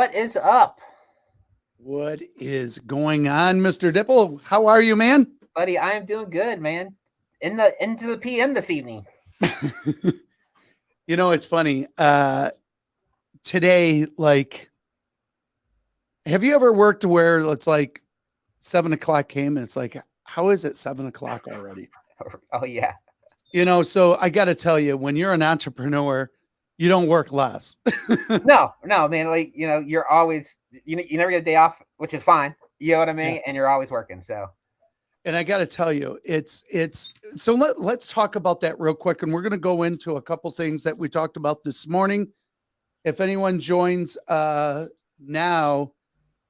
What is up, What is going on, Mr. Dipple? How are you, man? buddy? I am doing good, man. In the into the PM this evening. It's funny. Today, have you ever worked where it's like 7 o'clock came and it's like, how is it 7 o'clock already? Oh yeah. So I got to tell you, when you're an entrepreneur, you don't work less. No, man. You're always you never get a day off, which is fine. You know what I Yeah. mean? And you're always working. So And I got to tell you, it's so let's talk about that real quick. And we're going to go into a couple things that we talked about this morning. If anyone joins now,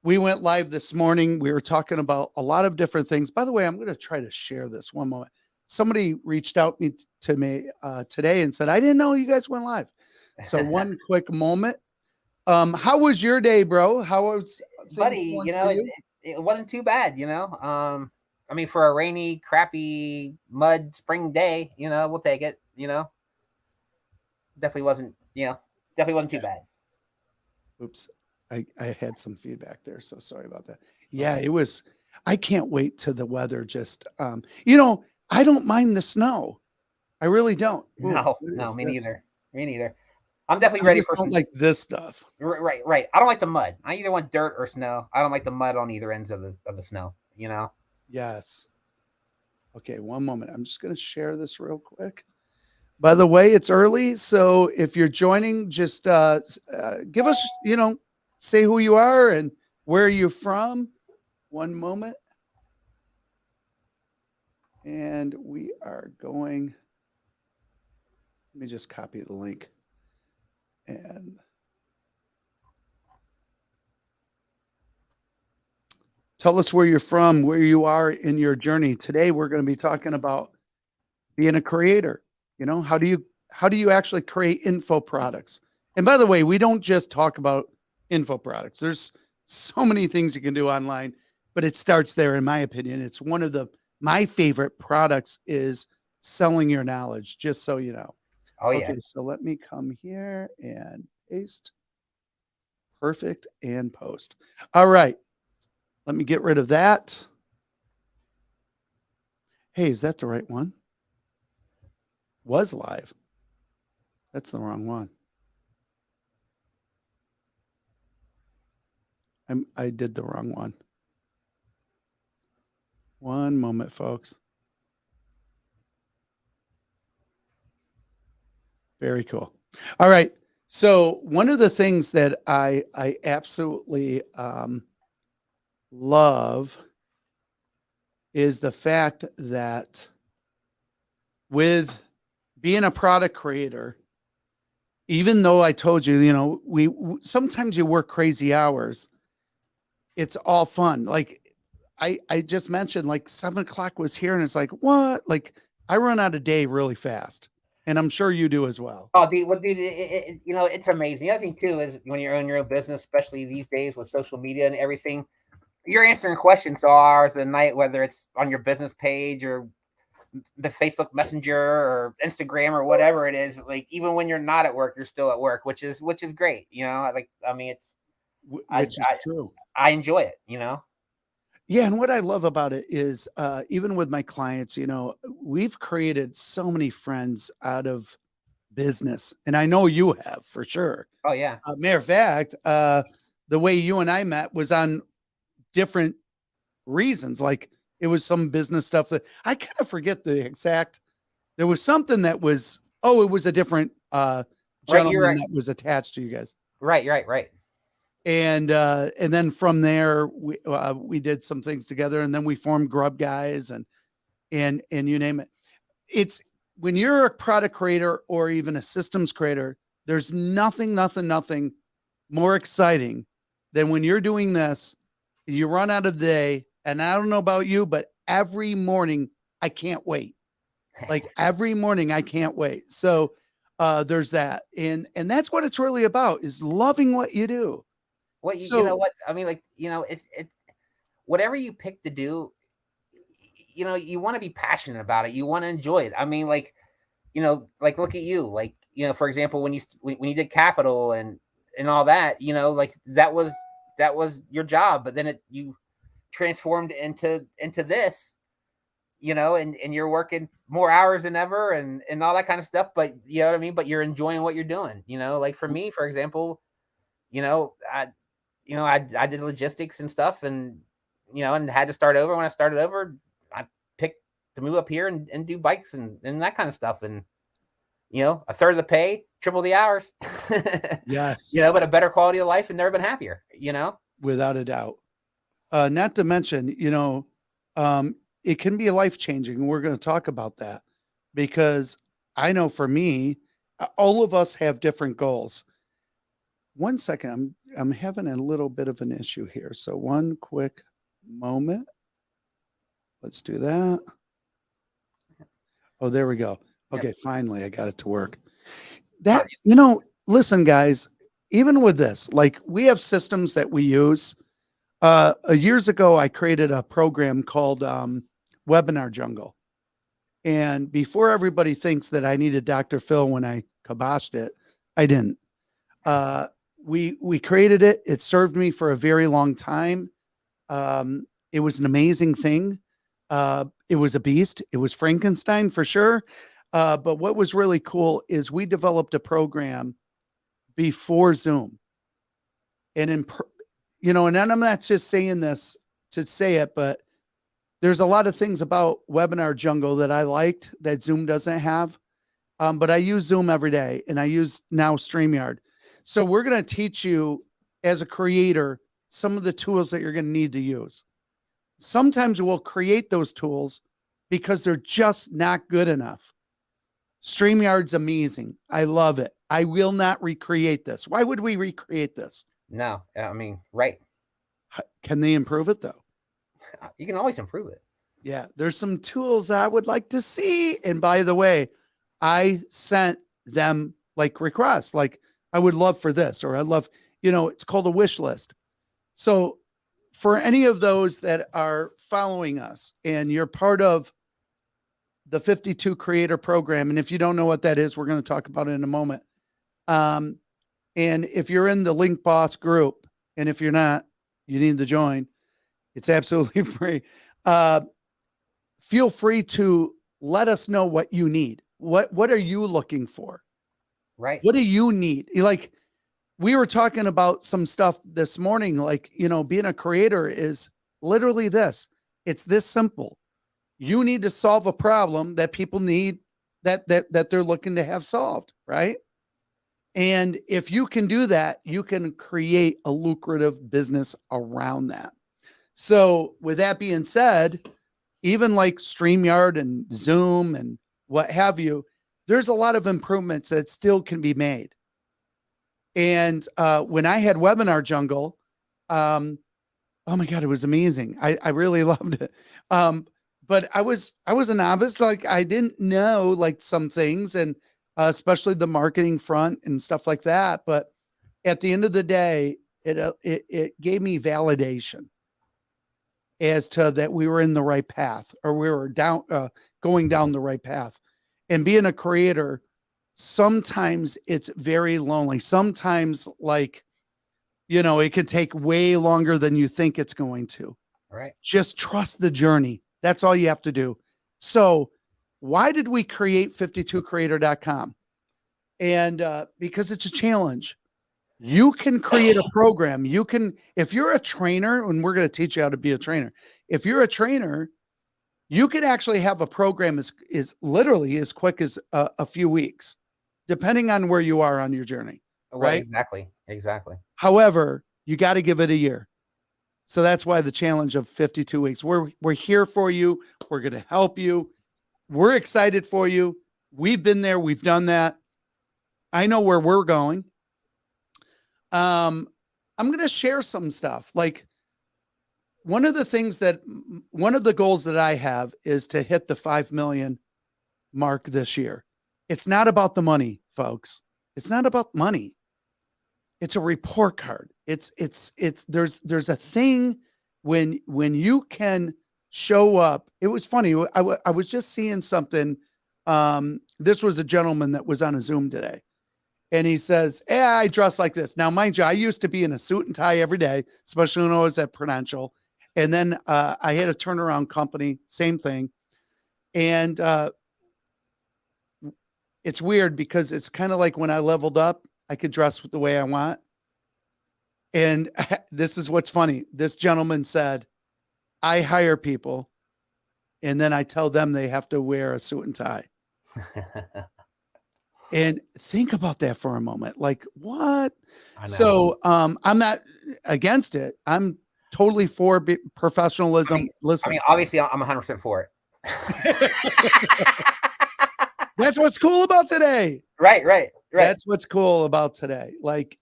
we went live this morning. We were talking about a lot of different things. By the way, I'm going to try to share this one moment. Somebody reached out to me today and said, I didn't know you guys went live. So one quick moment. How was your day, bro? How was things buddy, going for you? it wasn't too bad. I mean, for a rainy, crappy, mud spring day, we'll take it. Definitely wasn't. Definitely wasn't too Yeah. bad. Oops. I had some feedback there. So sorry about that. Yeah, it was. I can't wait to the weather. I don't mind the snow. I really don't. Ooh, No, what no, is me this? neither. Me neither. I'm definitely I ready just for don't some. like this stuff. Right. I don't like the mud. I either want dirt or snow. I don't like the mud on either ends of the snow. Yes. Okay, one moment. I'm just going to share this real quick. By the way, it's early, so if you're joining, just give us, say who you are and where you're from. One moment, and we are going. Let me just copy the link and tell us where you're from, where you are in your journey. Today, we're going to be talking about being a creator. How do you actually create info products? And by the way, we don't just talk about info products. There's so many things you can do online, but it starts there in my opinion. It's one of my favorite products is selling your knowledge, just so you know. Oh yeah. Okay, so let me come here and paste. Perfect, and post. All right. Let me get rid of that. Hey, is that the right one? Was live. That's the wrong one. I did the wrong one. One moment, folks. Very cool. All right. So one of the things that I absolutely love is the fact that with being a product creator, even though I told you, we sometimes you work crazy hours, it's all fun. Like I just mentioned, like 7 o'clock was here, and it's like what? Like I run out of day really fast, and I'm sure you do as well. Oh, dude, it's amazing. The other thing too is when you're in your own business, especially these days with social media and everything, you're answering questions all hours of the night, whether it's on your business page or the Facebook Messenger or Instagram or whatever it is. Like even when you're not at work, you're still at work, which is great. I mean, I Which is I true. I enjoy it. Yeah, and what I love about it is, even with my clients, we've created so many friends out of business, and I know you have for sure. Oh yeah. Matter of fact, the way you and I met was on different reasons. Like it was some business stuff that I kind of forget the exact. There was something that was. Oh, it was a different Right. You're gentleman right. that was attached to you guys. Right. And then from there we did some things together, and then we formed Grub Guys, and you name it. It's when you're a product creator or even a systems creator, there's nothing more exciting than when you're doing this. You run out of the day, and I don't know about you, but every morning I can't wait. Like every morning I can't wait. So there's that, and that's what it's really about, is loving what you do. What you know So what I mean, like it's whatever you pick to do. You want to be passionate about it. You want to enjoy it. I mean, like look at you. Like for example, when you did Capital and and all that, like that was your job, but then you transformed into this, and you're working more hours than ever and all that kind of stuff. But you know what I mean? But you're enjoying what you're doing, like for me, for example, I I did logistics and stuff, and had to start over. When I started over, I picked to move up here and do bikes and that kind of stuff. And, a third of the pay, triple the hours, Yes, but a better quality of life and never been happier. without a doubt. Not to mention, it can be life changing. And we're going to talk about that because I know for me, all of us have different goals. One second, I'm having a little bit of an issue here. So one quick moment. Let's do that. Oh, there we go. Okay, finally I got it to work. That, listen, guys, even with this, like we have systems that we use. Years ago, I created a program called Webinar Jungle. And before everybody thinks that I needed Dr. Phil when I kiboshed it, I didn't. We created it. It served me for a very long time. It was an amazing thing. It was a beast. It was Frankenstein for sure. But what was really cool is we developed a program before Zoom. And and I'm not just saying this to say it, but there's a lot of things about Webinar Jungle that I liked that Zoom doesn't have. But I use Zoom every day, and I use now StreamYard. So we're going to teach you as a creator some of the tools that you're going to need to use. Sometimes we'll create those tools because they're just not good enough. StreamYard's amazing. I love it. I will not recreate this. Why would we recreate this? No, I mean, right. Can they improve it though? You can always improve it. Yeah, there's some tools I would like to see. And by the way, I sent them like requests, like I would love for this, or I love, it's called a wish list. So for any of those that are following us and you're part of the 52 creator program, and if you don't know what that is, we're going to talk about it in a moment. And if you're in the Link Boss group, and if you're not, you need to join. It's absolutely free. Feel free to let us know what you need. What are you looking for? Right. What do you need? Like we were talking about some stuff this morning, like, being a creator is literally this. It's this simple. You need to solve a problem that people need that they're looking to have solved, right? And if you can do that, you can create a lucrative business around that. So with that being said, even like StreamYard and Zoom and what have you, there's a lot of improvements that still can be made. And when I had Webinar Jungle, oh my God, it was amazing. I really loved it. But I was a novice. Like I didn't know like some things, and especially the marketing front and stuff like that. But at the end of the day, it gave me validation as to that we were in the right path, or we were going down the right path. And being a creator, sometimes it's very lonely. Sometimes like, it could take way longer than you think it's going to. All right. Just trust the journey. That's all you have to do. So why did we create 52creator.com? And because it's a challenge. You can create a program. You can, if you're a trainer, and we're going to teach you how to be a trainer. If you're a trainer, you could actually have a program is literally as quick as a few weeks, depending on where you are on your journey. Right? Exactly. However, you got to give it a year. So that's why the challenge of 52 weeks. We're here for you. We're going to help you. We're excited for you. We've been there. We've done that. I know where we're going. I'm going to share some stuff. Like one of the goals that I have is to hit the 5 million mark this year. It's not about the money, folks. It's not about money. It's a report card. There's a thing when you can show up. It was funny. I was just seeing something. This was a gentleman that was on a Zoom today, And he says, yeah, I dress like this. Now, mind you, I used to be in a suit and tie every day, especially when I was at Prudential. And then I had a turnaround company, same thing. And it's weird because it's kind of like when I leveled up, I could dress the way I want. And this is what's funny. This gentleman said, I hire people and then I tell them they have to wear a suit and tie. And think about that for a moment. Like, what? So I'm not against it. I'm totally for professionalism. Listen, obviously I'm 100% for it. That's what's cool about today. Right. That's what's cool about today. Like,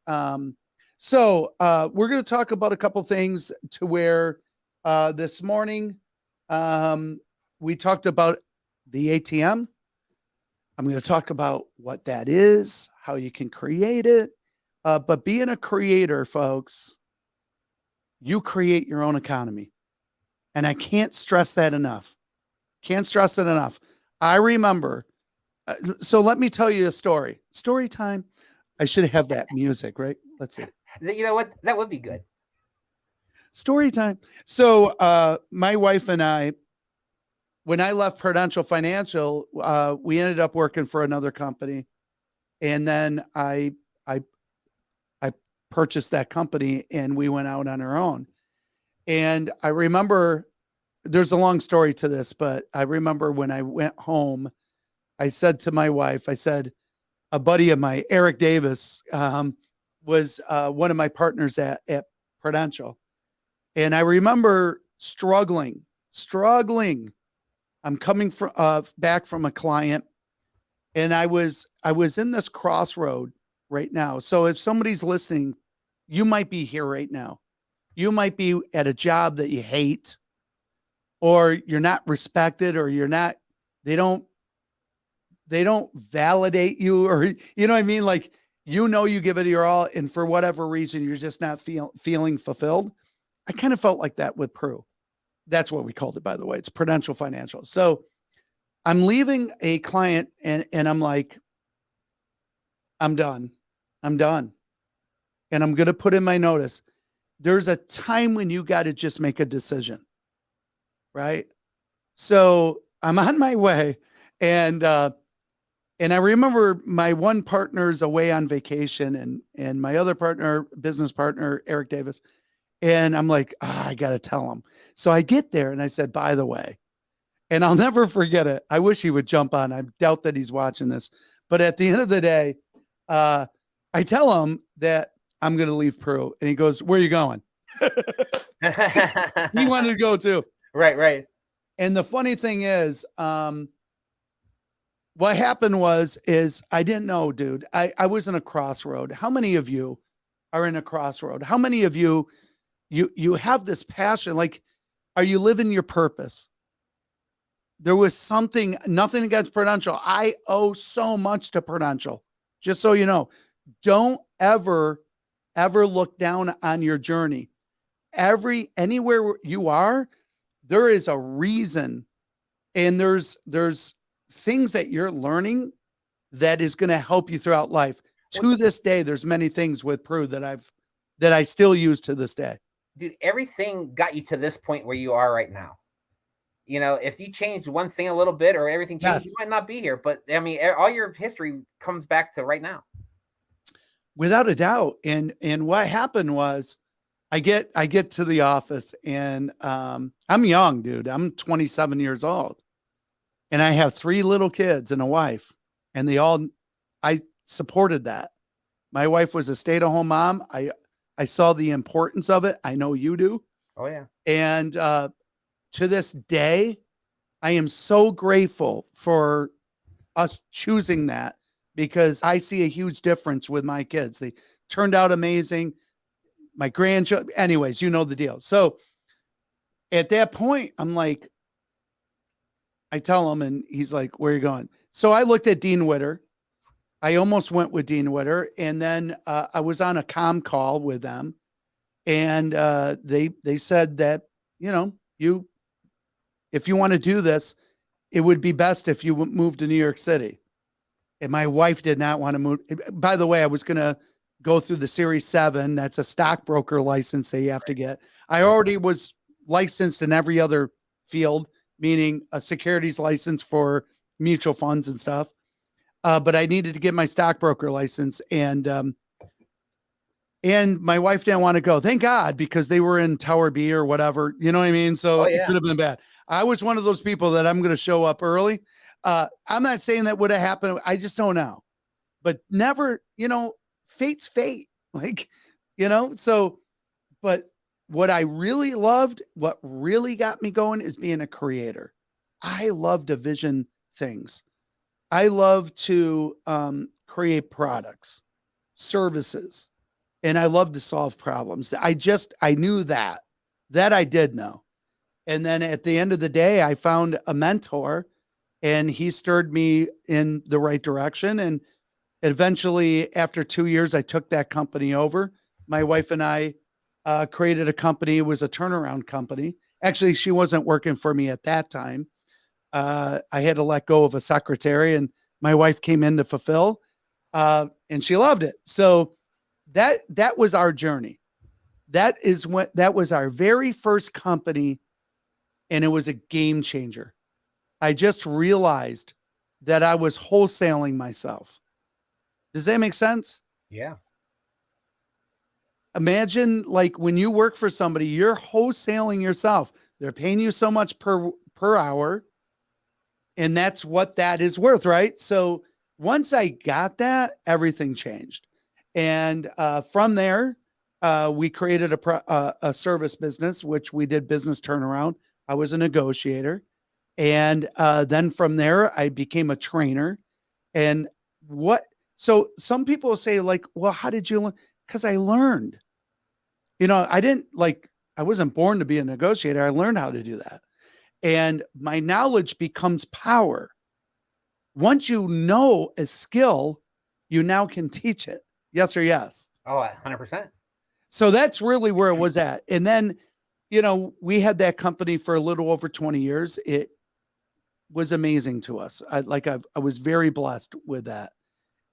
so we're going to talk about a couple things to where this morning we talked about the ATM. I'm going to talk about what that is, how you can create it. But being a creator, folks, you create your own economy. And I can't stress that enough. Can't stress it enough. I remember. So let me tell you a story. Story time. I should have that music, right? Let's see. You know what? That would be good. Story time. So my wife and I, when I left Prudential Financial, we ended up working for another company. And then I purchased that company and we went out on our own. And I remember, there's a long story to this, but I remember when I went home, I said to my wife, I said, a buddy of mine, Eric Davis, was one of my partners at Prudential. And I remember struggling. I'm coming from back from a client, and I was in this crossroad right now. So if somebody's listening, you might be here right now. You might be at a job that you hate, or you're not respected, or they don't validate you, or you know what I mean? Like, you give it your all, and for whatever reason, you're just not feeling fulfilled. I kind of felt like that with Pru. That's what we called it, by the way. It's Prudential Financial. So I'm leaving a client and I'm like, I'm done. And I'm going to put in my notice. There's a time when you got to just make a decision, right? So I'm on my way, and I remember my one partner's away on vacation, and my other partner, business partner, Eric Davis. And I'm like, I got to tell him. So I get there and I said, by the way, and I'll never forget it. I wish he would jump on. I doubt that he's watching this. But at the end of the day, I tell him that I'm going to leave Pru. And he goes, where are you going? He wanted to go too. Right. And the funny thing is, what happened is I didn't know, dude. I was in a crossroad. How many of you are in a crossroad? How many of you have this passion? Like, are you living your purpose? There was something, nothing against Prudential. I owe so much to Prudential. Just so you know, don't ever look down on your journey. Anywhere you are, there is a reason, and there's things that you're learning that is going to help you throughout life. To this day, there's many things with Pru that I still use to this day. Dude, everything got you to this point where you are right now. You know, if you change one thing a little bit or everything changed, you might not be here. But I mean, all your history comes back to right now. Without a doubt. And what happened was I get to the office, and I'm young, dude. I'm 27 years old. And I have 3 little kids and a wife. And I supported that. My wife was a stay-at-home mom. I saw the importance of it. I know you do. Oh, yeah. And to this day, I am so grateful for us choosing that, because I see a huge difference with my kids. They turned out amazing. My grandchildren, anyways, you know the deal. So at that point, I'm like, I tell him, and he's like, where are you going? So I looked at Dean Witter. I almost went with Dean Witter. And then I was on a comm call with them. And they said that, if you want to do this, it would be best if you moved to New York City. And my wife did not want to move. By the way, I was going to go through the Series 7. That's a stockbroker license that you have to get. I already was licensed in every other field, meaning a securities license for mutual funds and stuff. But I needed to get my stockbroker license, and my wife didn't want to go. Thank God, because they were in Tower B or whatever. You know what I mean? So it could have been bad. I was one of those people that I'm going to show up early. I'm not saying that would have happened. I just don't know. But never, fate's fate. Like, so, but what I really loved, what really got me going is being a creator. I love to vision things. I love to create products, services, and I love to solve problems. I knew that I did know. And then at the end of the day, I found a mentor, and he stirred me in the right direction. And eventually, after 2 years, I took that company over. My wife and I created a company. It was a turnaround company. Actually, she wasn't working for me at that time. I had to let go of a secretary, and my wife came in to fulfill, and she loved it. So that was our journey. That was our very first company, and it was a game changer. I just realized that I was wholesaling myself. Does that make sense? Yeah. Imagine, like, when you work for somebody, you're wholesaling yourself. They're paying you so much per hour, and that's what that is worth, right? So once I got that, everything changed. And from there, we created a service business, which we did business turnaround. I was a negotiator. And then from there, I became a trainer. And so some people say, like, well, how did you learn? Because I learned. I wasn't born to be a negotiator. I learned how to do that. And my knowledge becomes power. Once you know a skill, you now can teach it. Yes or yes? Oh, 100%. So that's really where it was at. And then, we had that company for a little over 20 years. It was amazing to us. I was very blessed with that.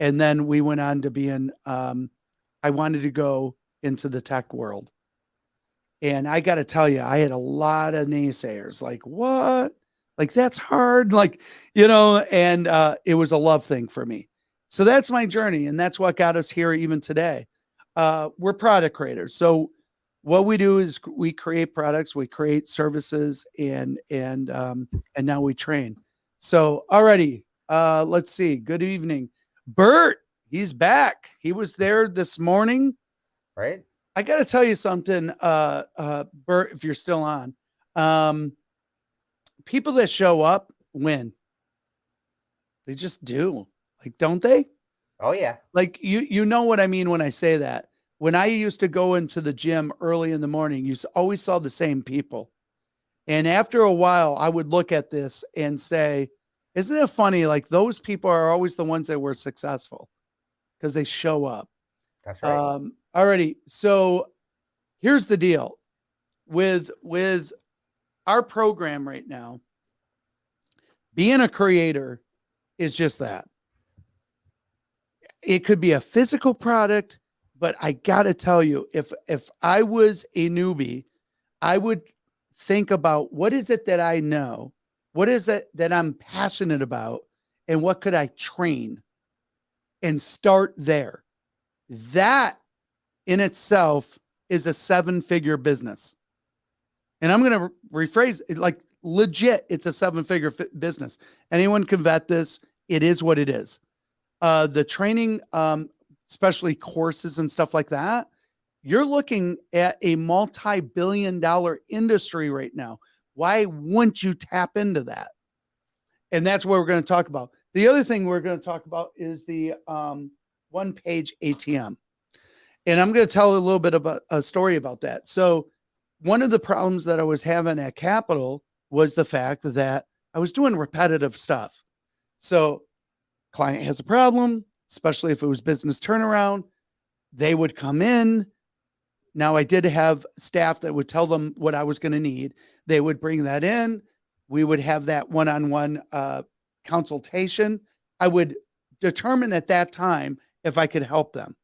And then we went on to being, I wanted to go into the tech world. And I got to tell you, I had a lot of naysayers. Like, what? Like, that's hard. Like, and it was a love thing for me. So that's my journey. And that's what got us here even today. We're product creators. So what we do is we create products, we create services, and now we train. So already, let's see. Good evening. Bert, he's back. He was there this morning. Right. I got to tell you something, Bert, if you're still on. People that show up win. They just do. Like, don't they? Oh, yeah. Like, you know what I mean when I say that. When I used to go into the gym early in the morning, you always saw the same people. And after a while, I would look at this and say, isn't it funny? Like, those people are always the ones that were successful because they show up. That's right. Alrighty. So here's the deal with our program right now. Being a creator is just that. It could be a physical product, but I got to tell you, if I was a newbie, I would think about, what is it that I know? What is it that I'm passionate about? And what could I train? And start there. That in itself is a 7-figure business. And I'm going to rephrase it, like, legit, it's a 7-figure business. Anyone can vet this. It is what it is. The training, especially courses and stuff like that, you're looking at a multi-billion-dollar industry right now. Why wouldn't you tap into that? And that's what we're going to talk about. The other thing we're going to talk about is the one-page ATM. And I'm going to tell a little bit about a story about that. So one of the problems that I was having at Capital was the fact that I was doing repetitive stuff. So client has a problem, especially if it was business turnaround, they would come in. Now, I did have staff that would tell them what I was going to need. They would bring that in. We would have that one-on-one consultation. I would determine at that time if I could help them.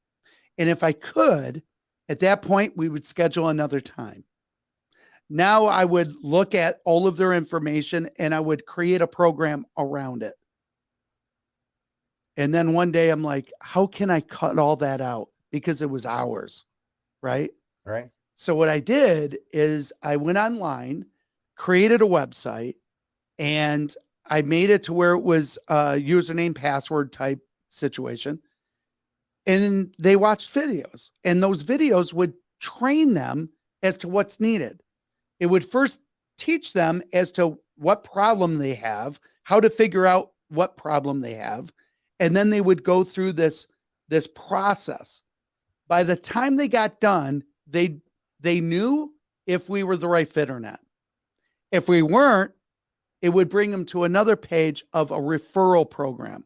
And if I could, at that point, we would schedule another time. Now I would look at all of their information and I would create a program around it. And then one day I'm like, how can I cut all that out? Because it was hours, right? Right. So what I did is I went online, created a website, and I made it to where it was a username, password type situation. And they watched videos, and those videos would train them as to what's needed. It would first teach them as to what problem they have, how to figure out what problem they have. And then they would go through this process. By the time they got done, they knew if we were the right fit or not. If we weren't, it would bring them to another page of a referral program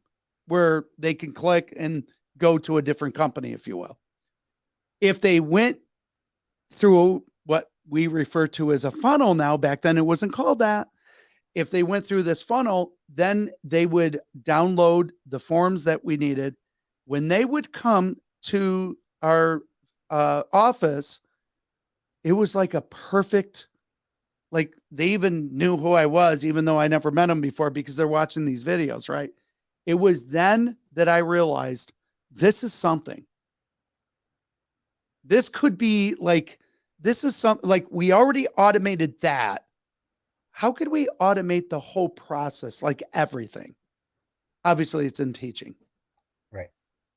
where they can click and go to a different company, if you will. If they went through what we refer to as a funnel now, back then it wasn't called that. If they went through this funnel, then they would download the forms that we needed. When they would come to our office, it was like a perfect, like they even knew who I was, even though I never met them before because they're watching these videos, right? It was then that I realized this is something. This could be like, this is something like we already automated that. How could we automate the whole process, like everything? Obviously, it's in teaching.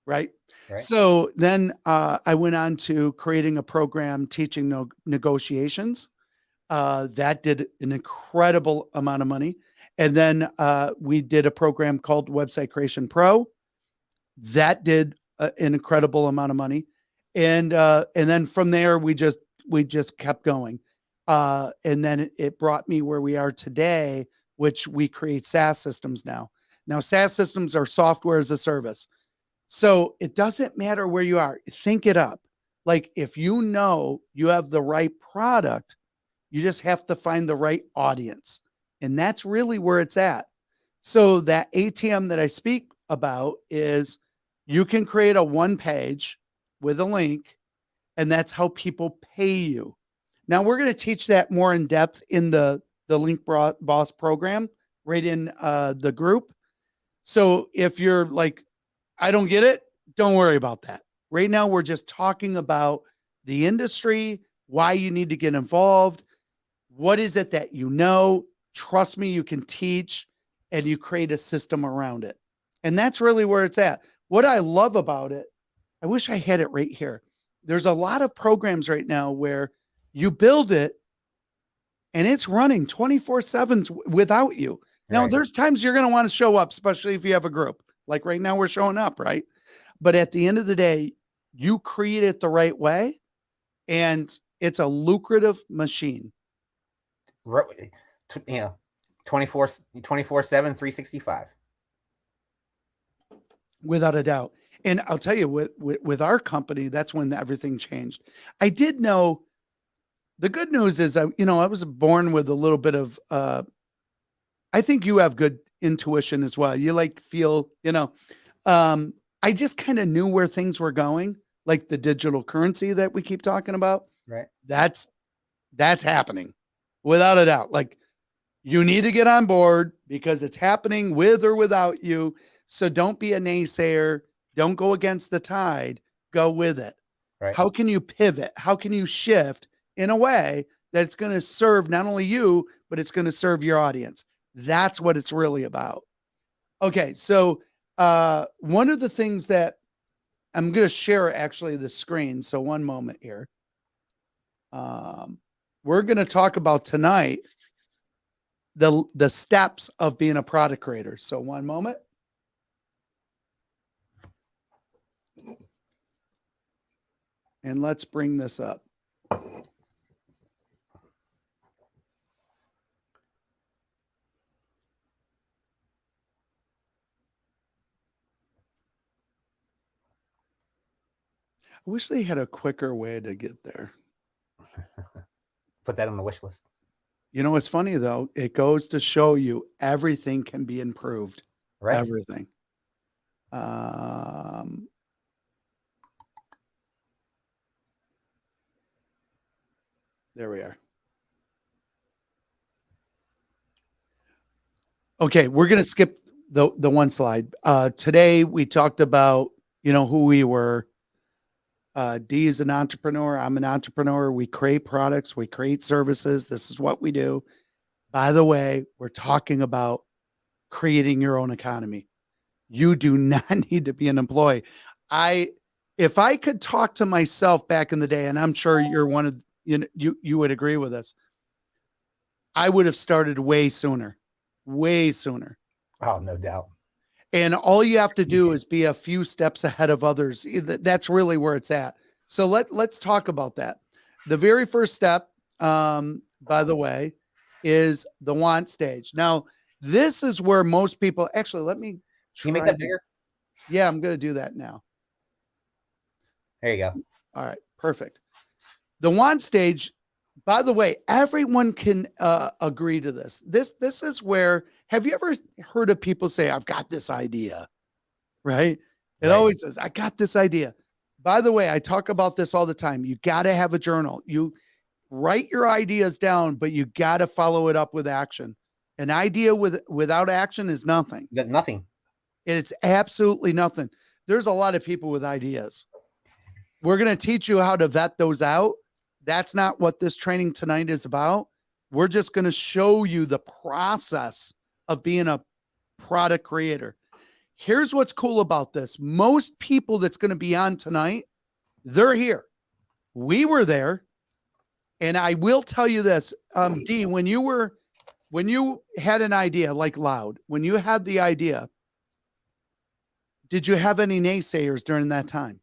Right. So then I went on to creating a program teaching negotiations. That did an incredible amount of money. And then we did a program called Website Creation Pro. That did an incredible amount of money. And then from there, we just kept going. And then it brought me where we are today, which we create SaaS systems now. Now, SaaS systems are software as a service. So it doesn't matter where you are. Think it up. Like if you know you have the right product, you just have to find the right audience. And that's really where it's at. So that ATM that I speak about is you can create a one page with a link, and that's how people pay you. Now we're going to teach that more in depth in the Link Boss program right in the group. So if you're like, I don't get it, don't worry about that. Right now, we're just talking about the industry, why you need to get involved. What is it that you know? Trust me, you can teach, and you create a system around it. And that's really where it's at. What I love about it, I wish I had it right here. There's a lot of programs right now where you build it and it's running 24/7 without you. Now, there's times you're going to want to show up, especially if you have a group. Like right now, we're showing up, right? But at the end of the day, you create it the right way, and it's a lucrative machine. You know, 24/7, 365. Without a doubt. And I'll tell you, with our company, that's when everything changed. I did know the good news is, I was born with a little bit of, I think you have good intuition as well. You feel, I just kind of knew where things were going, like the digital currency that we keep talking about. Right. That's happening without a doubt. Like you need to get on board because it's happening with or without you. So don't be a naysayer. Don't go against the tide. Go with it. Right. How can you pivot? How can you shift in a way that's going to serve not only you, but it's going to serve your audience? That's what it's really about. Okay. So one of the things that I'm going to share actually the screen. So one moment here. We're going to talk about tonight the steps of being a product creator. So one moment. And let's bring this up. I wish they had a quicker way to get there. Put that on the wish list. You know what's funny though? It goes to show you everything can be improved. Right. Everything. There we are. Okay, we're going to skip the one slide. Today we talked about, who we were. D is an entrepreneur. I'm an entrepreneur. We create products. We create services. This is what we do. By the way, we're talking about creating your own economy. You do not need to be an employee. If I could talk to myself back in the day, and I'm sure you're one of, you would agree with us, I would have started way sooner. Oh, no doubt. And all you have to do is be a few steps ahead of others. That's really where it's at. So let's talk about that. The very first step, by the way, is the want stage. Now, this is where most people actually, let me Can you make that bigger? Yeah, I'm going to do that now. There you go. All right, perfect. The want stage, by the way, everyone can agree to this. This is where, have you ever heard of people say, I've got this idea, right? It always says, I got this idea. By the way, I talk about this all the time. You got to have a journal. You write your ideas down, but you got to follow it up with action. An idea without action is nothing. Nothing. It's absolutely nothing. There's a lot of people with ideas. We're going to teach you how to vet those out. That's not what this training tonight is about. We're just going to show you the process of being a product creator. Here's what's cool about this. Most people that's going to be on tonight, they're here. We were there. And I will tell you this, D, when you had an idea like Loud, when you had the idea, did you have any naysayers during that time?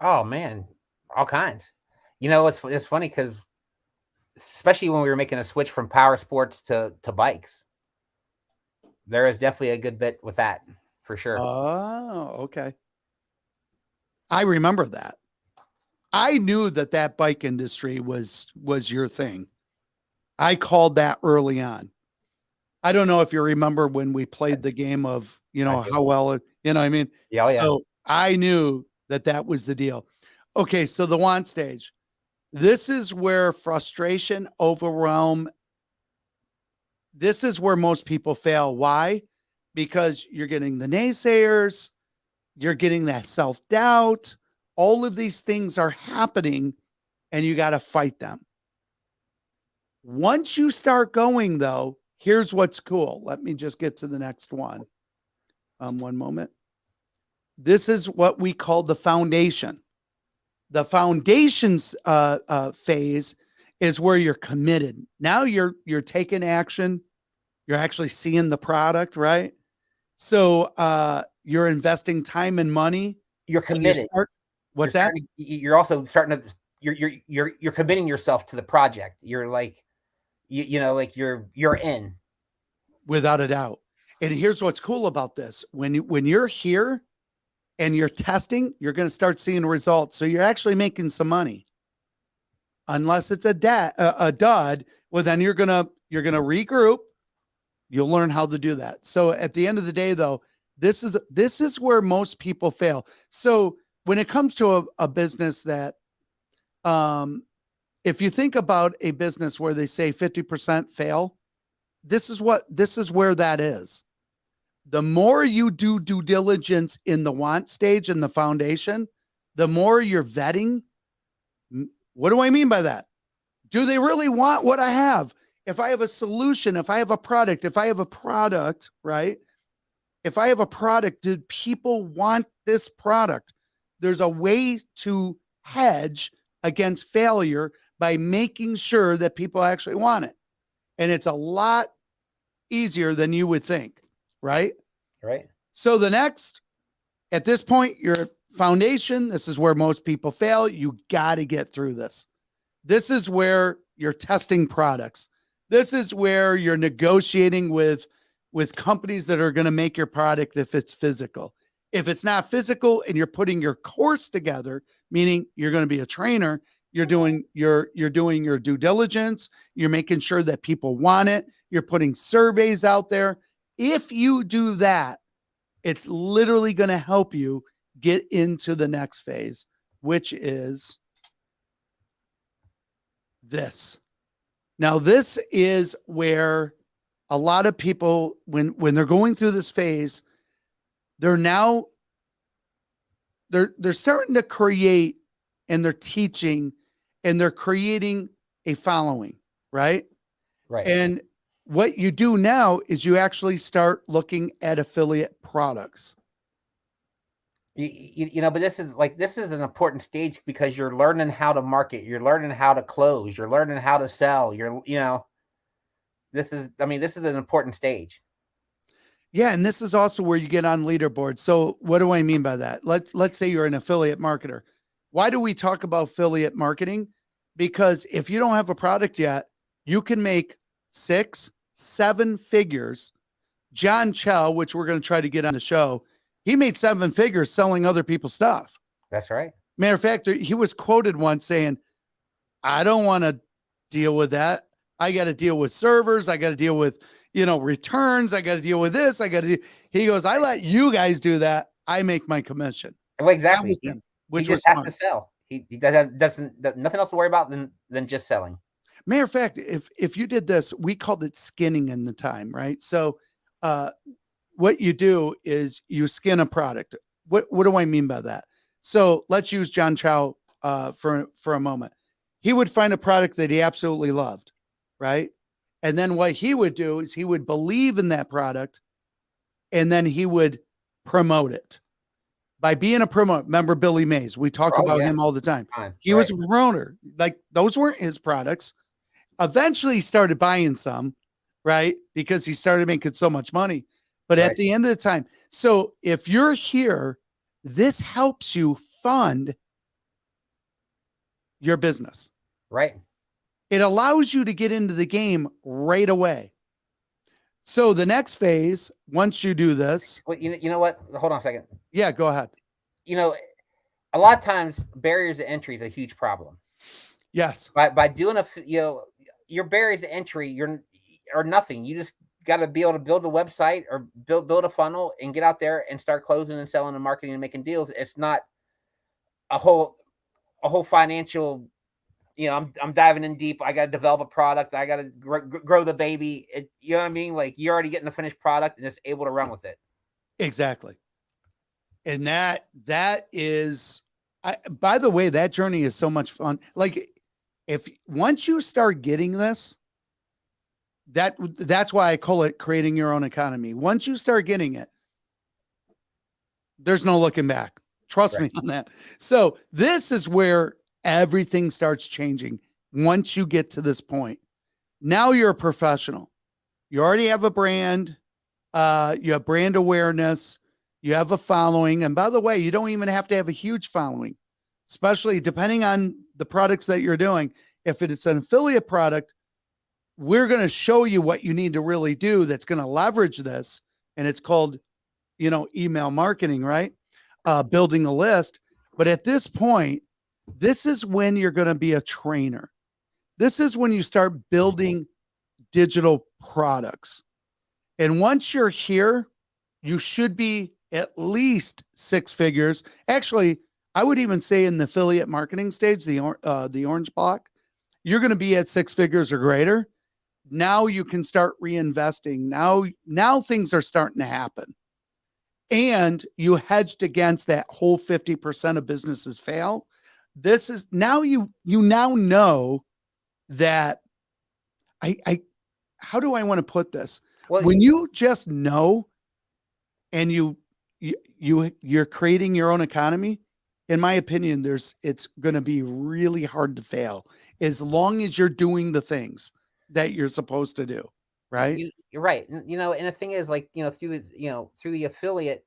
Oh man, all kinds. It's funny because especially when we were making a switch from power sports to bikes, there is definitely a good bit with that for sure. Oh, okay. I remember that. I knew that bike industry was your thing. I called that early on. I don't know if you remember when we played the game of, how well, what I mean? Yeah, So I knew that was the deal. Okay, so the want stage. This is where frustration, overwhelm, this is where most people fail. Why? Because you're getting the naysayers, you're getting that self-doubt. All of these things are happening and you got to fight them. Once you start going, though, here's what's cool. Let me just get to the next one. One moment. This is what we call the foundation. The foundations phase is where you're committed. Now you're taking action. You're actually seeing the product, right? So you're investing time and money. You're committed. What's that? You're also starting to you're committing yourself to the project. You're like you're in. Without a doubt. And here's what's cool about this. When you're here and you're testing, you're going to start seeing results. So you're actually making some money. Unless it's a dud, well, then you're going to regroup. You'll learn how to do that. So at the end of the day, though, this is where most people fail. So when it comes to a business that, if you think about a business where they say 50% fail, this is where that is. The more you do due diligence in the want stage and the foundation, the more you're vetting. What do I mean by that? Do they really want what I have? If I have a solution, if I have a product, right? If I have a product, do people want this product? There's a way to hedge against failure by making sure that people actually want it. And it's a lot easier than you would think, right? Right. So at this point, your foundation, this is where most people fail. You got to get through this. This is where you're testing products. This is where you're negotiating with companies that are going to make your product if it's physical. If it's not physical and you're putting your course together, meaning you're going to be a trainer, you're doing your due diligence, you're making sure that people want it, you're putting surveys out there. If you do that, It's literally going to help you get into the next phase, which is this. Now, this is where a lot of people, when they're going through this phase, they're starting to create, and they're teaching, and they're creating a following, right? Right. And what you do now is you actually start looking at affiliate products. But this is an important stage because you're learning how to market, you're learning how to close, you're learning how to sell. This is an important stage. Yeah, and this is also where you get on leaderboards. So what do I mean by that? Let's say you're an affiliate marketer. Why do we talk about affiliate marketing? Because if you don't have a product yet, you can make 6-7 figures. John Chell, which we're going to try to get on the show, he made 7 figures selling other people's stuff. That's right. Matter of fact, he was quoted once saying, I don't want to deal with that. I got to deal with servers. I got to deal with, returns. I got to deal with this. He goes, I let you guys do that. I make my commission. Well, exactly. Which he just has to sell. He doesn't nothing else to worry about than just selling. Matter of fact, if you did this, we called it skinning in the time, right? So what you do is you skin a product. What do I mean by that? So let's use John Chow for a moment. He would find a product that he absolutely loved, right? And then what he would do is he would believe in that product, and then he would promote it. By being a promoter, remember Billy Mays? We talk about him all the time. He was a promoter. Like, those weren't his products. Eventually, he started buying some, right? Because he started making so much money. But at the end of the time, so if you're here, this helps you fund your business. Right. It allows you to get into the game right away. So the next phase, once you do this. Well, you know what? Hold on a second. Yeah, go ahead. A lot of times barriers to entry is a huge problem. Yes. By doing your barriers to entry, are nothing. You just got to be able to build a website or build a funnel and get out there and start closing and selling and marketing and making deals. It's not a whole financial. I'm diving in deep. I got to develop a product. I got to grow the baby. You know what I mean? Like, you're already getting a finished product and just able to run with it. Exactly. And that is, by the way, that journey is so much fun. Like, if once you start getting this, that's why I call it creating your own economy. Once you start getting it, there's no looking back. Trust me on that. So this is where everything starts changing. Once you get to this point, now you're a professional. You already have a brand. You have brand awareness. You have a following. And by the way, you don't even have to have a huge following, especially depending on the products that you're doing. If it's an affiliate product, we're going to show you what you need to really do that's going to leverage this. And it's called, email marketing, right? Building a list. But at this point, this is when you're going to be a trainer. This is when you start building digital products. And once you're here, you should be at least 6 figures. Actually, I would even say in the affiliate marketing stage, the orange block, you're going to be at 6 figures or greater. Now you can start reinvesting. Now things are starting to happen. And you hedged against that whole 50% of businesses fail. This is now you now know that how do I want to put this? Well, when you just know and you're creating your own economy, in my opinion, it's going to be really hard to fail as long as you're doing the things that you're supposed to do. Right. You're right. And the thing is, like, through the affiliate,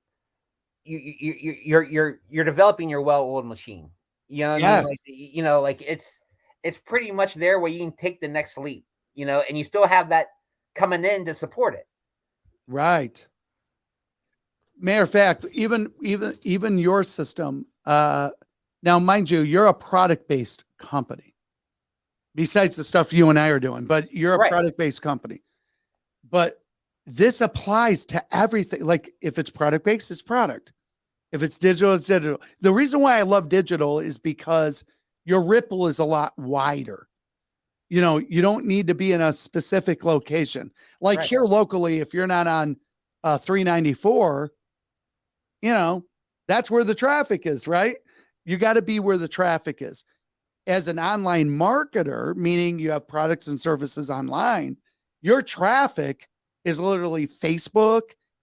you're developing your well-oiled machine. You know what I mean? Like, it's pretty much there where you can take the next leap, and you still have that coming in to support it. Right. Matter of fact, even your system, now, mind you, you're a product-based company besides the stuff you and I are doing, but you're a product-based company. But this applies to everything. Like if it's product based, it's product. If it's digital, it's digital. The reason why I love digital is because your ripple is a lot wider. You know, you don't need to be in a specific location. Like Right. here locally, if you're not on 394, you know, that's where the traffic is, right? You got to be where the traffic is. As an online marketer, meaning you have products and services online, your traffic is literally Facebook,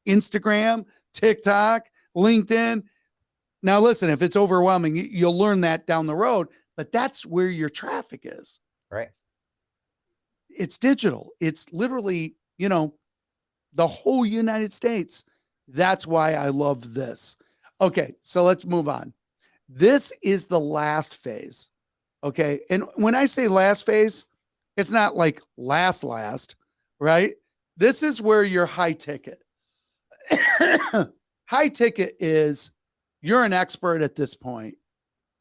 Instagram, TikTok, LinkedIn. Now, listen, if it's overwhelming, you'll learn that down the road, but that's where your traffic is. Right. It's digital. It's literally, you know, the whole United States. That's why I love this. Okay, so let's move on. This is the last phase. Okay. And when I say last phase, it's not like last, right? This is where your high ticket. High ticket is you're an expert at this point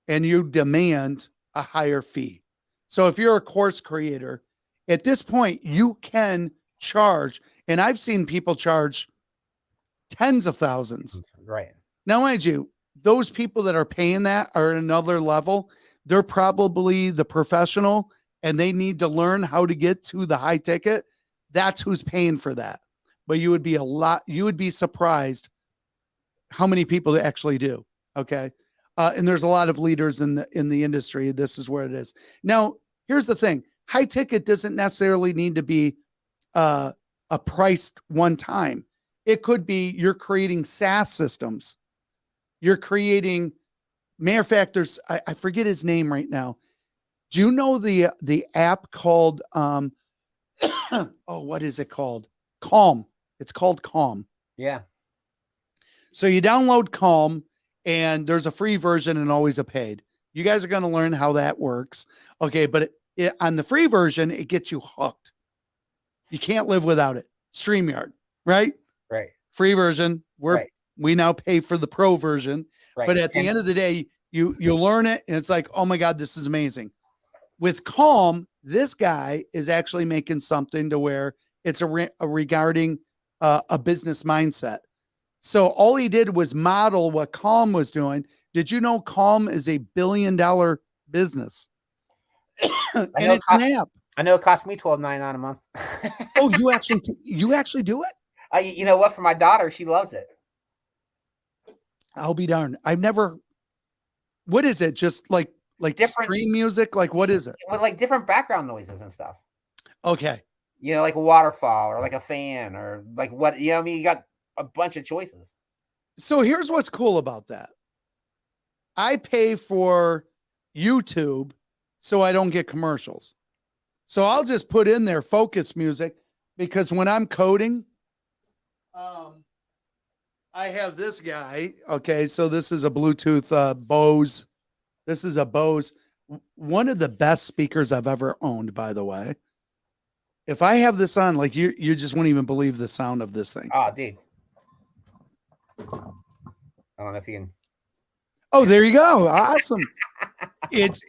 and you demand a higher fee. So if you're a course creator, at this point, you can charge, and I've seen people charge tens of thousands. Right. Now, mind you, those people that are paying that are at another level. They're probably the professional and they need to learn how to get to the high ticket. That's who's paying for that. But you would be surprised how many people actually do. Okay. And there's a lot of leaders in the industry. This is where it is. Now, here's the thing. High ticket doesn't necessarily need to be a priced one time. It could be you're creating SaaS systems. You're creating, matter of fact, I forget his name right now. Do you know the app called what is it called? Calm. It's called Calm. Yeah. So you download Calm and there's a free version and always a paid. You guys are going to learn how that works. Okay, but on the free version, it gets you hooked. You can't live without it. StreamYard, right? Right. Free version. We now pay for the pro version. Right. But at the end of the day, you learn it and it's like, oh my God, this is amazing. With Calm, this guy is actually making something to where it's regarding a business mindset. So all he did was model what Calm was doing. Did you know Calm is $1 billion business? And it's an app. I know it cost me $12.99 a month. Oh, you actually do it? You know what? For my daughter, she loves it. I'll be darned. I've never. What is it? Just like different stream music? Like what is it? With like different background noises and stuff. Okay. You know, like a waterfall or like a fan or like what, you know what I mean? You got a bunch of choices. So here's what's cool about that. I pay for YouTube so I don't get commercials. So I'll just put in there focus music because when I'm coding, I have this guy. Okay. So this is a Bluetooth Bose. This is a Bose, one of the best speakers I've ever owned, by the way. If I have this on, like you just won't even believe the sound of this thing. Oh, dude. I don't know if you can. Oh, there you go. Awesome. It's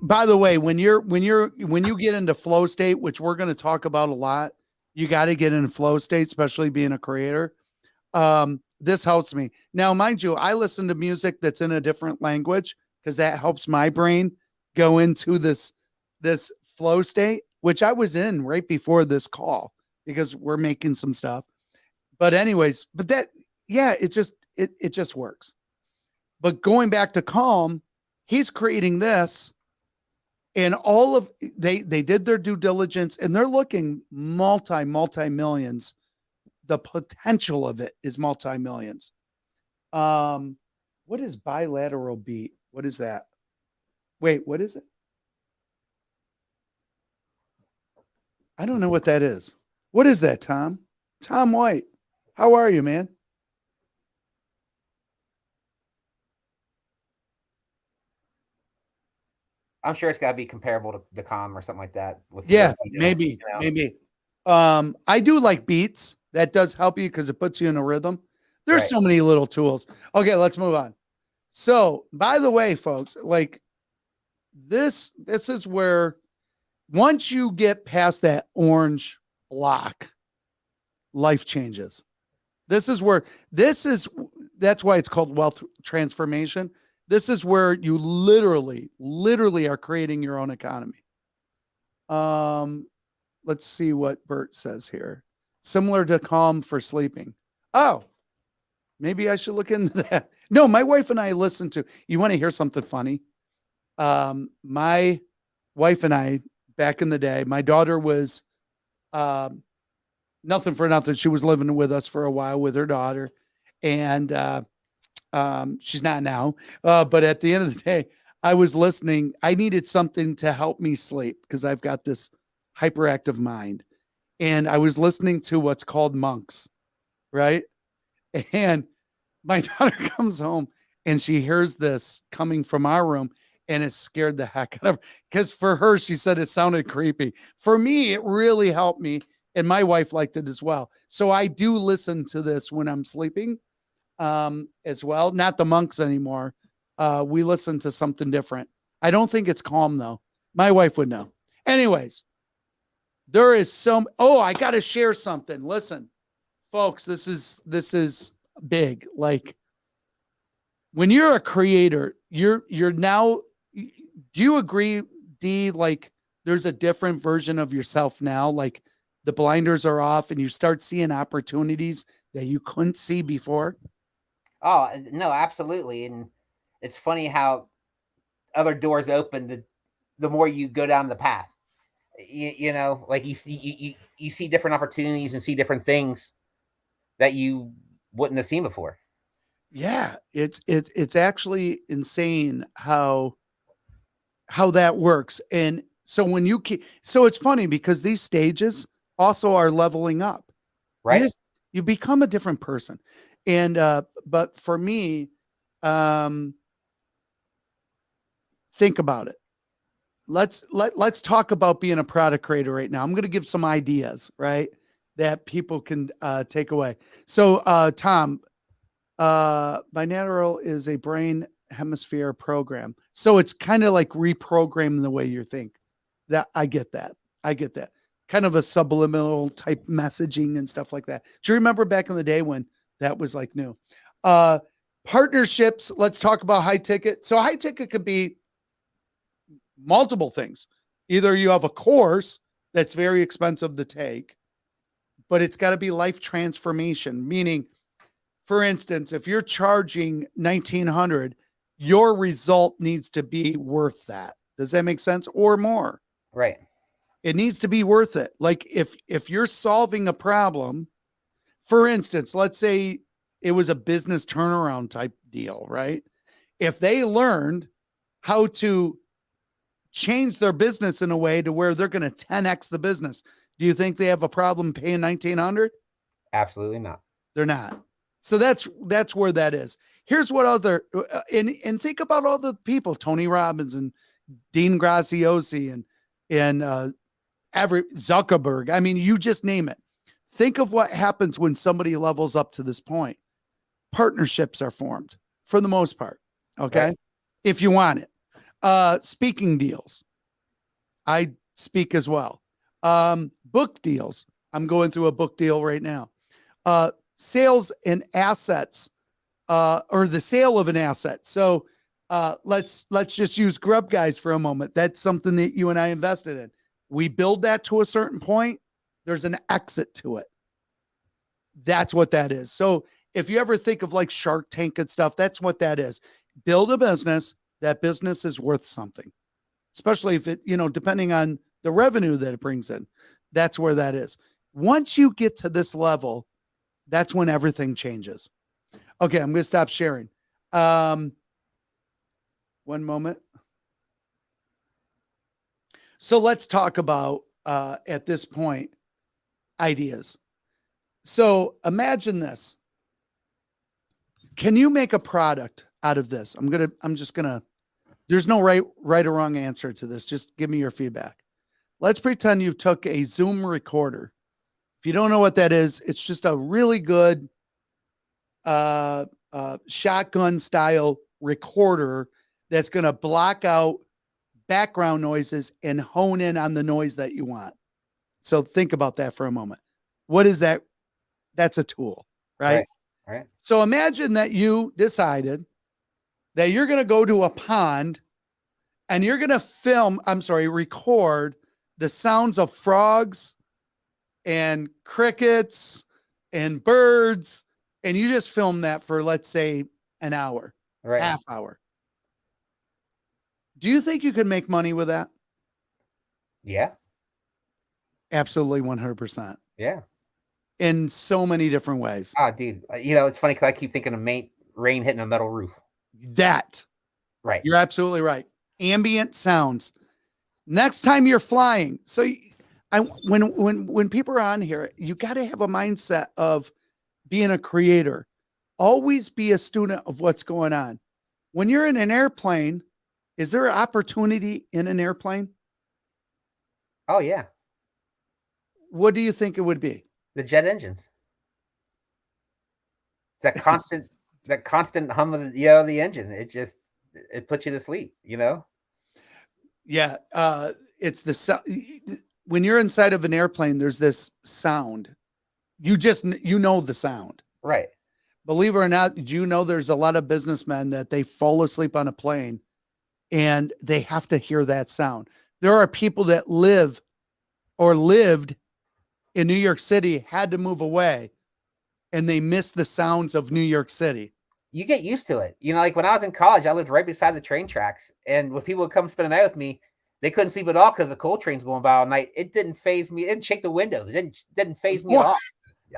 by the way, when you get into flow state, which we're going to talk about a lot, you got to get in flow state, especially being a creator. This helps me. Now, mind you, I listen to music that's in a different language because that helps my brain go into this flow state, which I was in right before this call because we're making some stuff. But anyways, it just works. But going back to Calm, he's creating this and they did their due diligence and they're looking multi-millions. The potential of it is multi-millions. What is bilateral beat? What is that? Wait, what is it? I don't know what that is. What is that, Tom? Tom White. How are you, man? I'm sure it's got to be comparable to the Calm or something like that. Maybe. I do like beats. That does help you because it puts you in a rhythm. There's so many little tools. Okay, let's move on. So, by the way, folks, like this is where once you get past that orange block, life changes. That's why it's called wealth transformation. This is where you literally are creating your own economy. Let's see what Bert says here. Similar to Calm for sleeping. Oh, maybe I should look into that. No, my wife and I listen to, you want to hear something funny? My wife and I, back in the day, my daughter was, nothing for nothing. She was living with us for a while with her daughter, and she's not now. But at the end of the day, I was listening. I needed something to help me sleep because I've got this hyperactive mind, and I was listening to what's called Monks, right? And my daughter comes home and she hears this coming from our room, and it scared the heck out of her because for her, she said it sounded creepy. For me, it really helped me. And my wife liked it as well. So I do listen to this when I'm sleeping as well. Not the Monks anymore. We listen to something different. I don't think it's Calm though. My wife would know. Anyways, there is some, I got to share something. Listen, folks, this is big. Like when you're a creator, you're now, do you agree, D, like there's a different version of yourself now? Like, the blinders are off and you start seeing opportunities that you couldn't see before? Oh, no, absolutely. And it's funny how other doors open the more you go down the path. You know, like you see different opportunities and see different things that you wouldn't have seen before. Yeah, it's actually insane how that works. And so when you so it's funny because these stages also are leveling up. Right. You become a different person. And but for me, think about it. Let's talk about being a product creator right now. I'm going to give some ideas, right, that people can take away. So Tom, binaural is a brain hemisphere program. So it's kind of like reprogramming the way you think. That I get that. Kind of a subliminal type messaging and stuff like that. Do you remember back in the day when that was like new? Partnerships. Let's talk about high ticket. So high ticket could be multiple things. Either you have a course that's very expensive to take, but it's got to be life transformation. Meaning, for instance, if you're charging $1,900, your result needs to be worth that. Does that make sense? Or more? Right. It needs to be worth it. Like if you're solving a problem, for instance, let's say it was a business turnaround type deal, right? If they learned how to change their business in a way to where they're going to 10x the business, do you think they have a problem paying $1,900? Absolutely not. They're not. So that's where that is. Here's what other and think about all the people, Tony Robbins and Dean Graziosi and every Zuckerberg. I mean, you just name it. Think of what happens when somebody levels up to this point. Partnerships are formed for the most part. Okay. Right. If you want it. Speaking deals. I speak as well. Book deals. I'm going through a book deal right now. Sales and assets, or the sale of an asset. So let's just use Grub Guys for a moment. That's something that you and I invested in. We build that to a certain point. There's an exit to it. That's what that is. So if you ever think of like Shark Tank and stuff, that's what that is. Build a business. That business is worth something, especially if it, depending on the revenue that it brings in. That's where that is. Once you get to this level, that's when everything changes. Okay, I'm going to stop sharing. One moment. So let's talk about, at this point, ideas. So imagine this. Can you make a product out of this? There's no right or wrong answer to this. Just give me your feedback. Let's pretend you took a Zoom recorder. If you don't know what that is, it's just a really good shotgun style recorder that's going to block out background noises and hone in on the noise that you want. So think about that for a moment. What is that? That's a tool, right? Right. So imagine that you decided that you're going to go to a pond and you're going to record the sounds of frogs and crickets and birds. And you just film that for, let's say, an hour, Right. half hour. Do you think you could make money with that? Yeah. Absolutely 100%. Yeah. In so many different ways. Oh, dude. It's funny because I keep thinking of rain hitting a metal roof. That. Right. You're absolutely right. Ambient sounds. Next time you're flying. So when people are on here, you got to have a mindset of being a creator. Always be a student of what's going on. When you're in an airplane, is there an opportunity in an airplane? Oh, yeah. What do you think it would be? The jet engines. That constant hum of the engine. It puts you to sleep, Yeah. It's when you're inside of an airplane, there's this sound. You know the sound. Right. Believe it or not, there's a lot of businessmen that they fall asleep on a plane and they have to hear that sound. There are people that live or lived in New York City, had to move away, and they miss the sounds of New York City. You get used to it. Like when I was in college, I lived right beside the train tracks. And when people would come spend a night with me, they couldn't sleep at all because the coal train's going by all night. It didn't phase me. It didn't shake the windows. It didn't phase me at all.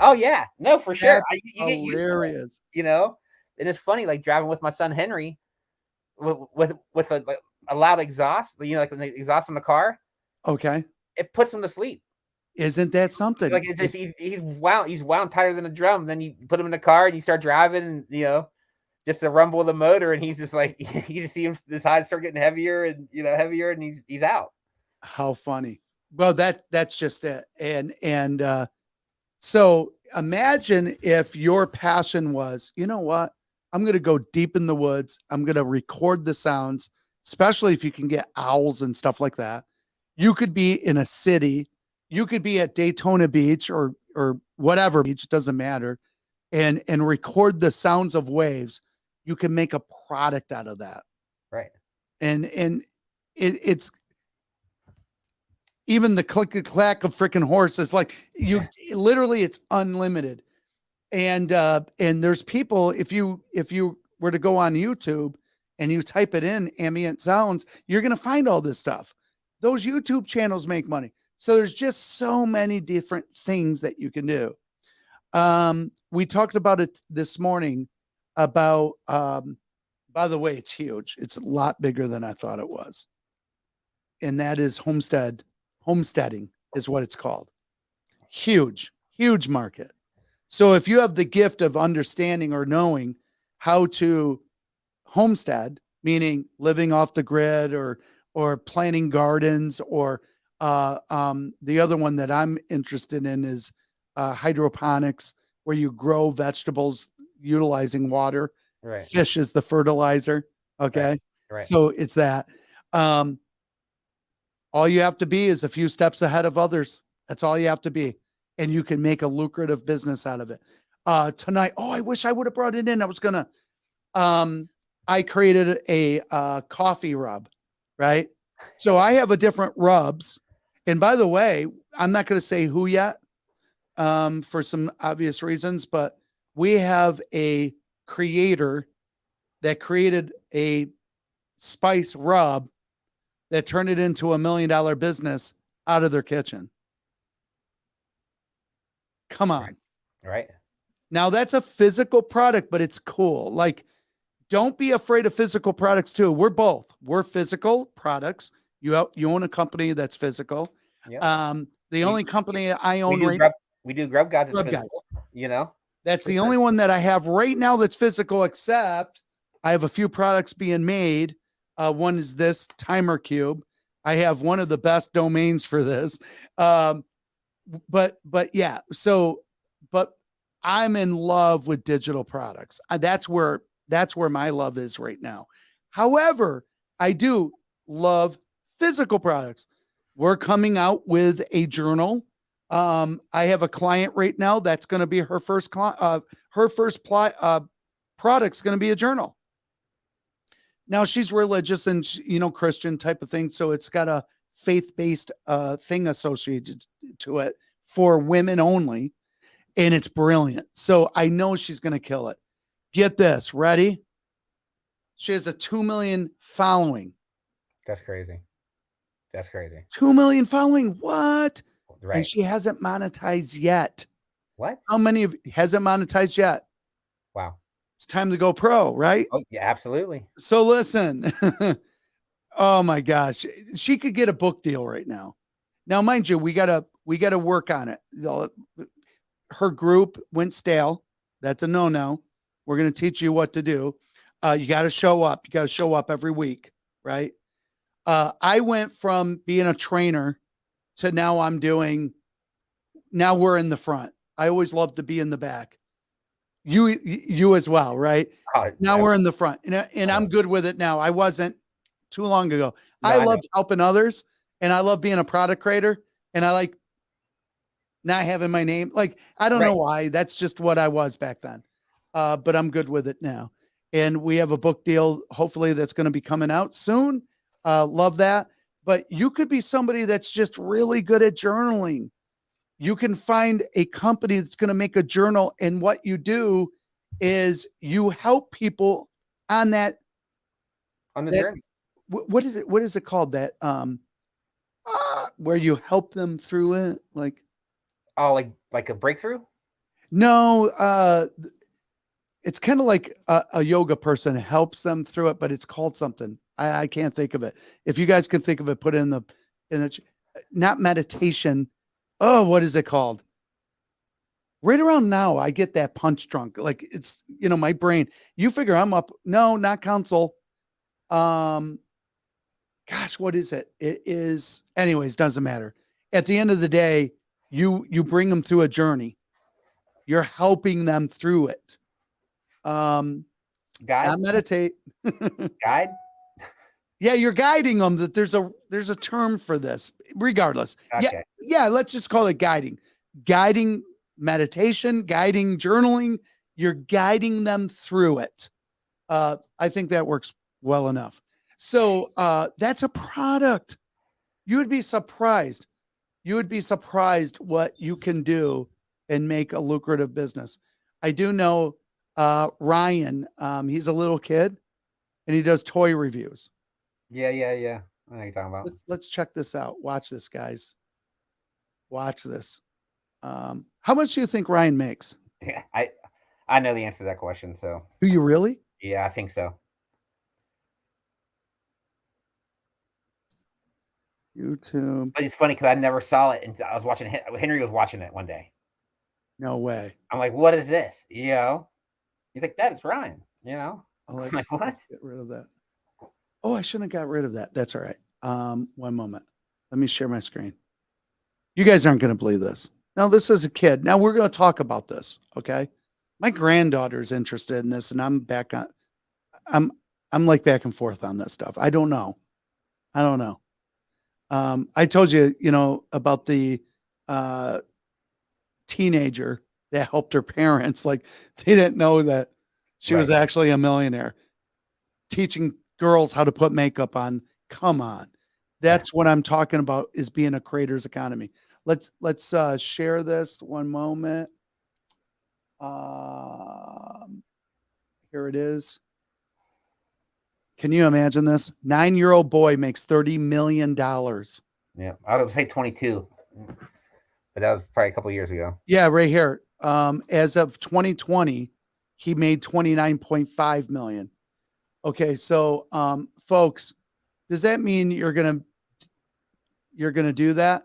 Oh, yeah. No, for sure. You get used to it, And it's funny, like driving with my son Henry with a loud exhaust, like the exhaust in the car. Okay. It puts him to sleep. Isn't that something? Like it's just he's wound tighter than a drum. Then you put him in the car and you start driving, and just the rumble of the motor, and he's just like you just see him his highs start getting heavier and heavier, and he's out. How funny. Well, that's just it. And so imagine if your passion was, you know what? I'm going to go deep in the woods. I'm going to record the sounds, especially if you can get owls and stuff like that. You could be in a city. You could be at Daytona Beach or whatever beach, doesn't matter, and record the sounds of waves. You can make a product out of that. Right. And it's even the click clack of freaking horses. Like literally it's unlimited. And there's people, if you were to go on YouTube and you type it in ambient sounds, you're going to find all this stuff. Those YouTube channels make money. So there's just so many different things that you can do. We talked about it this morning about, by the way, it's huge. It's a lot bigger than I thought it was. And that is homesteading is what it's called. Huge market. So if you have the gift of understanding or knowing how to homestead, meaning living off the grid or planting gardens, or the other one that I'm interested in is hydroponics, where you grow vegetables utilizing water. Right. Fish is the fertilizer. Okay. Right. So it's that. All you have to be is a few steps ahead of others. That's all you have to be. And you can make a lucrative business out of it. Tonight, I wish I would have brought it in. I was going to, I created a coffee rub, right? So I have a different rubs. And by the way, I'm not going to say who yet, for some obvious reasons, but we have a creator that created a spice rub that turned it into $1 million business out of their kitchen. Come on. Right. Now that's a physical product, but it's cool. Like, don't be afraid of physical products too. We're physical products. You own a company that's physical. Yep. The only company I own we do Grub Gods. That's the only one that I have right now that's physical, except I have a few products being made. One is this Timer Cube. I have one of the best domains for this. But yeah, but I'm in love with digital products. That's where my love is right now. However, I do love physical products. We're coming out with a journal I have a client right now that's going to be her first product's going to be a journal. Now she's religious and Christian type of thing, so it's got a faith-based thing associated to it for women only, and it's brilliant. So I know she's going to kill it. Get this, ready? She has a 2 million following. That's crazy. That's crazy. 2 million following. What? Right. And she hasn't monetized yet. What? How many of hasn't monetized yet? Wow. It's time to go pro, right? Oh, yeah, absolutely. So listen. Oh my gosh. She could get a book deal right now. Now, mind you, we gotta work on it. Her group went stale. That's a no-no. We're gonna teach you what to do. You got to show up. You got to show up every week, right? I went from being a trainer to now we're in the front. I always loved to be in the back. You as well, right? Now we're in the front, and I'm good with it now. I wasn't too long ago. No, I loved helping others, and I love being a product creator, and I like not having my name. Like, I don't know why. That's just what I was back then. But I'm good with it now. And we have a book deal, hopefully, that's going to be coming out soon. Love that. But you could be somebody that's just really good at journaling. You can find a company that's going to make a journal. And what you do is you help people on that. On the journey. What is it? What is it called? That where you help them through it? Like a breakthrough? No, it's kind of like a yoga person helps them through it, but it's called something. I can't think of it. If you guys can think of it, put it in the not meditation. Oh, what is it called? Right around now, I get that punch drunk. Like it's, my brain, you figure I'm up. No, not counsel. Gosh, what is it? It is, anyways, doesn't matter. At the end of the day, you bring them through a journey. You're helping them through it. Guide? Not meditate. Guide? Yeah, you're guiding them. That there's a term for this. Regardless, okay. yeah. Let's just call it guiding. Guiding meditation, guiding journaling. You're guiding them through it. I think that works well enough. So that's a product. You would be surprised. You would be surprised what you can do and make a lucrative business. I do know Ryan. He's a little kid, and he does toy reviews. Yeah. I know what you're talking about. Let's check this out. Watch this, guys. Watch this. How much do you think Ryan makes? Yeah, I know the answer to that question. So, do you really? Yeah, I think so. YouTube. But it's funny because I never saw it, and I was watching. Henry was watching it one day. No way. I'm like, "What is this?" He's like, "That is Ryan." Oh, I'm like, "What?" Let's get rid of that. Oh, I shouldn't have got rid of that. That's all right. One moment. Let me share my screen. You guys aren't going to believe this. Now, this is a kid. Now we're going to talk about this. Okay. My granddaughter's interested in this, and I'm like back and forth on this stuff. I don't know. I told you, about the teenager that helped her parents. Like they didn't know that she was actually a millionaire teaching girls how to put makeup on. Come on. That's what I'm talking about, is being a creator's economy. Let's share this one moment. Here it is. Can you imagine this? 9-year-old boy makes $30 million. Yeah, I would say 22, but that was probably a couple of years ago. Yeah, right here. As of 2020, he made 29.5 million. Okay, so folks, does that mean you're gonna do that?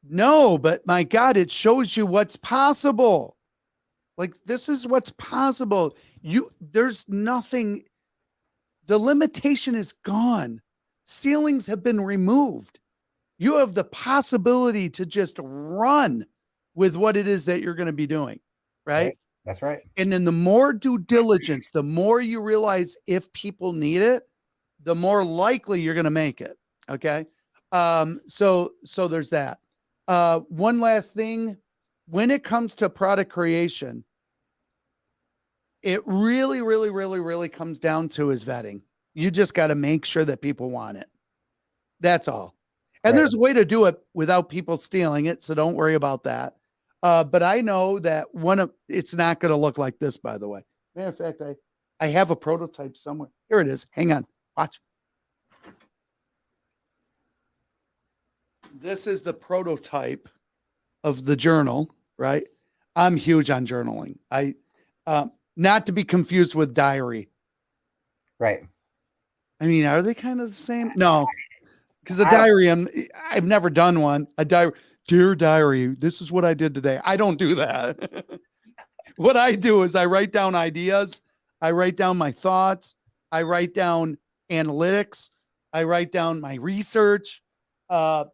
No, but my God, it shows you what's possible. Like this is what's possible. There's nothing. The limitation is gone. Ceilings have been removed. You have the possibility to just run with what it is that you're going to be doing, right? That's right. And then the more due diligence, the more you realize if people need it, the more likely you're going to make it. Okay. So there's that. One last thing, when it comes to product creation, it really, really, really, really comes down to is vetting. You just got to make sure that people want it. That's all. And Right. there's a way to do it without people stealing it. So don't worry about that. But I know that it's not going to look like this, by the way. Matter of fact, I have a prototype somewhere. Here it is. Hang on. Watch. This is the prototype of the journal, right? I'm huge on journaling. Not to be confused with diary. Right. I mean, are they kind of the same? No, because a diary, I've never done one. A diary, dear diary, this is what I did today. I don't do that. What I do is I write down ideas. I write down my thoughts. I write down analytics. I write down my research. I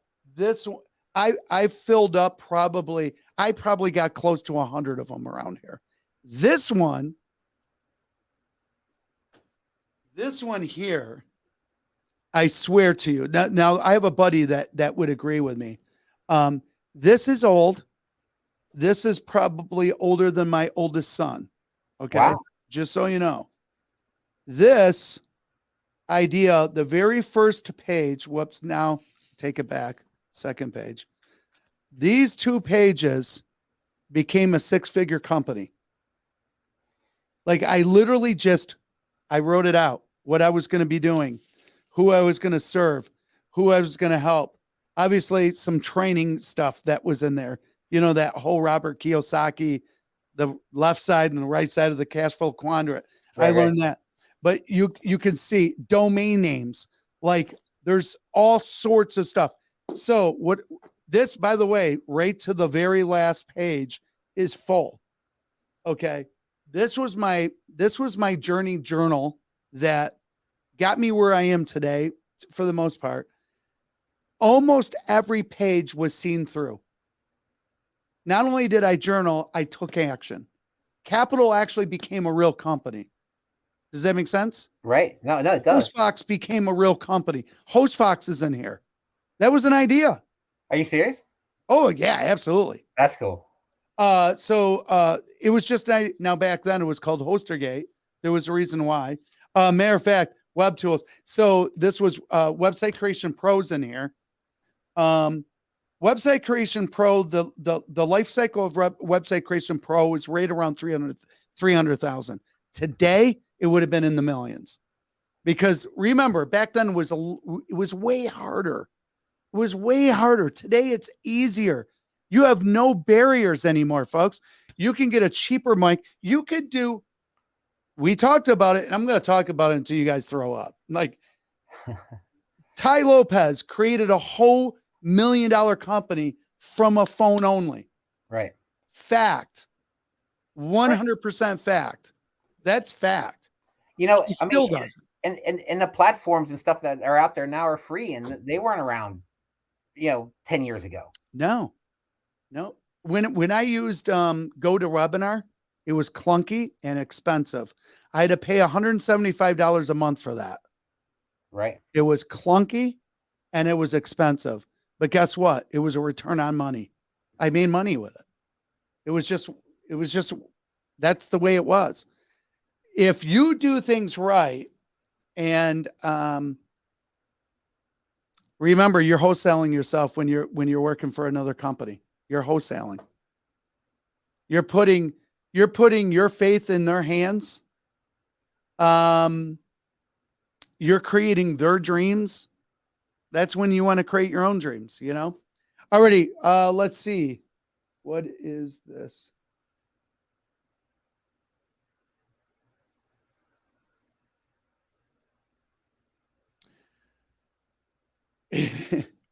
filled up I probably got close to 100 of them around here. This one here, I swear to you. Now I have a buddy that would agree with me. This is old. This is probably older than my oldest son. Okay. Wow. Just so you know. This idea, the very first page, whoops, now take it back. Second page. These 2 pages became a 6-figure company. Like I literally I wrote it out, what I was going to be doing, who I was going to serve, who I was going to help. Obviously some training stuff that was in there. You know, that whole Robert Kiyosaki, the left side and the right side of the cash flow quadrant. Right, I learned that. But you can see domain names, like there's all sorts of stuff. So what this, by the way, right to the very last page is full. Okay. This was my journey journal that got me where I am today for the most part. Almost every page was seen through. Not only did I journal, I took action. Capital actually became a real company. Does that make sense? Right. No, it does. HostFox became a real company. HostFox is in here. That was an idea. Are you serious? Oh yeah, absolutely. That's cool. So it was just now back then it was called HosterGate. There was a reason why. Matter of fact, web tools. So this was Website Creation Pros in here. Website Creation Pro, the life cycle of Website Creation Pro is right around 300,000. Today, it would have been in the millions. Because remember, back then it was way harder. It was way harder. Today, it's easier. You have no barriers anymore, folks. You can get a cheaper mic. You could do, we talked about it, and I'm going to talk about it until you guys throw up. Like, Ty Lopez created a whole $1 million company from a phone only. Right. Fact. 100% fact. That's fact. You know, he still doesn't. And the platforms and stuff that are out there now are free, and they weren't around, 10 years ago. No. When I used GoToWebinar, it was clunky and expensive. I had to pay $175 a month for that. Right. It was clunky and it was expensive. But guess what? It was a return on money. I made money with it. It was just, that's the way it was. If you do things right, and remember, you're wholesaling yourself when you're working for another company. You're wholesaling. You're putting your faith in their hands. You're creating their dreams. That's when you want to create your own dreams, Alrighty, let's see. What is this?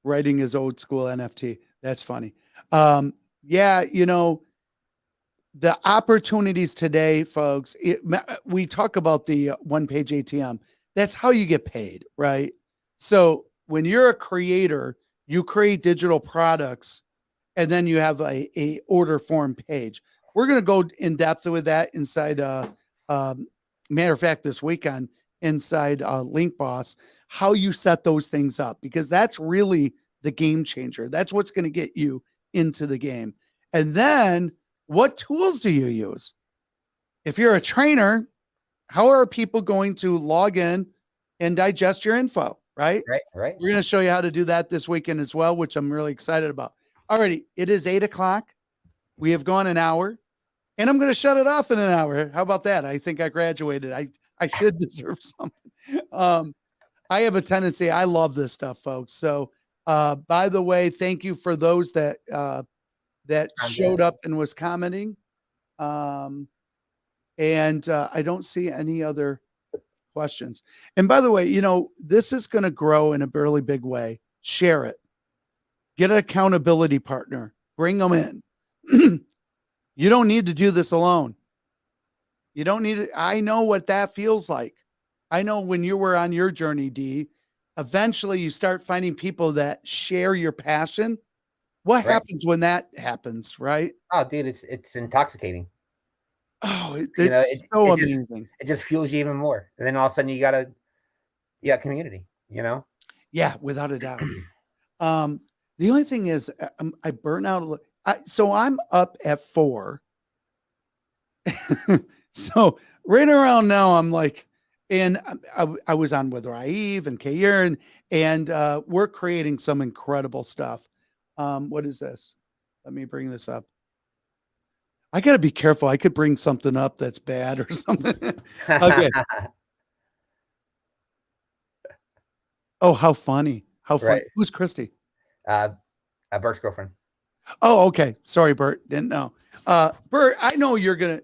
Writing is old school NFT. That's funny. Yeah, the opportunities today, folks, we talk about the one-page ATM. That's how you get paid, right? So when you're a creator, you create digital products, and then you have a order form page. We're going to go in depth with that inside, matter of fact, this weekend inside Link Boss, how you set those things up, because that's really the game changer. That's what's going to get you into the game. And then what tools do you use? If you're a trainer, how are people going to log in and digest your info, right? Right. We're going to show you how to do that this weekend as well, which I'm really excited about. Alrighty, it is 8:00. We have gone an hour, and I'm going to shut it off in an hour. How about that? I think I graduated. I should deserve something. I have a tendency. I love this stuff, folks. So, by the way, thank you for those that showed up and was commenting. And I don't see any other questions. And by the way, this is going to grow in a really big way. Share it. Get an accountability partner. Bring them in. You don't need to do this alone. You don't need it. I know what that feels like. I know when you were on your journey, D, eventually you start finding people that share your passion. What happens when that happens, right? Oh, dude, it's intoxicating. Oh, it's so amazing. It just fuels you even more. And then all of a sudden you got community, Yeah, without a doubt. The only thing is I burn out. So I'm up at 4. So right around now, I'm like, and I was on with Raif and Kayer, and we're creating some incredible stuff. What is this? Let me bring this up. I got to be careful. I could bring something up that's bad or something. Okay. Oh, how funny. How funny. Right. Who's Christy? Bert's girlfriend. Oh, okay. Sorry, Bert. Didn't know. Bert, I know you're going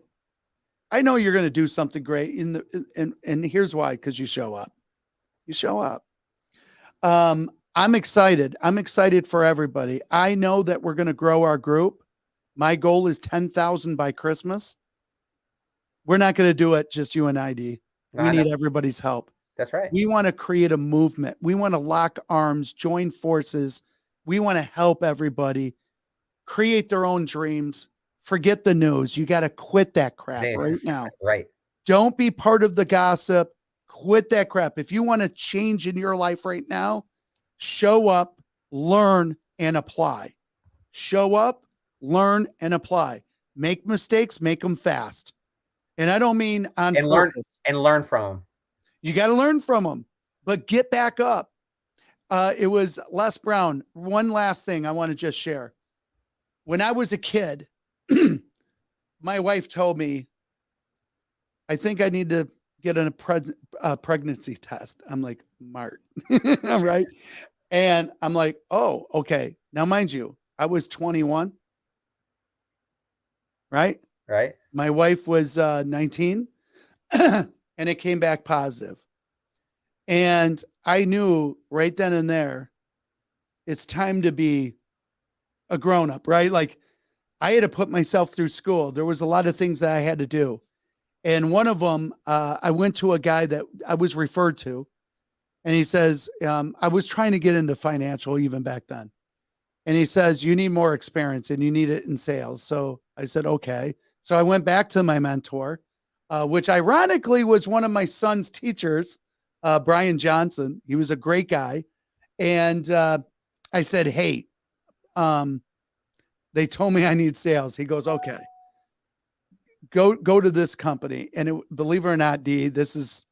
to do something great and here's why, because you show up. You show up. I'm excited. I'm excited for everybody. I know that we're going to grow our group. My goal is 10,000 by Christmas. We're not going to do it just you and I, D. We need everybody's help. That's right. We want to create a movement. We want to lock arms, join forces. We want to help everybody create their own dreams. Forget the news. You got to quit that crap right now. Right. Don't be part of the gossip. Quit that crap. If you want to change in your life right now, show up, learn, and apply. Show up, learn, and apply. Make mistakes, make them fast. And I don't mean on purpose. Learn from them. You got to learn from them, but get back up. It was Les Brown. One last thing I want to just share. When I was a kid, my wife told me, I think I need to get a pregnancy test. I'm like, Mart, right? And I'm like, oh, okay. Now, mind you, I was 21, right? Right. My wife was 19, and it came back positive. And I knew right then and there, it's time to be a grown-up, right? Like, I had to put myself through school. There was a lot of things that I had to do. And one of them, I went to a guy that I was referred to, and he says, I was trying to get into financial even back then. And he says, you need more experience and you need it in sales. So I said, okay. So I went back to my mentor, which ironically was one of my son's teachers, Brian Johnson. He was a great guy. And I said, hey, they told me I need sales. He goes, okay, go to this company. And believe it or not, D, this is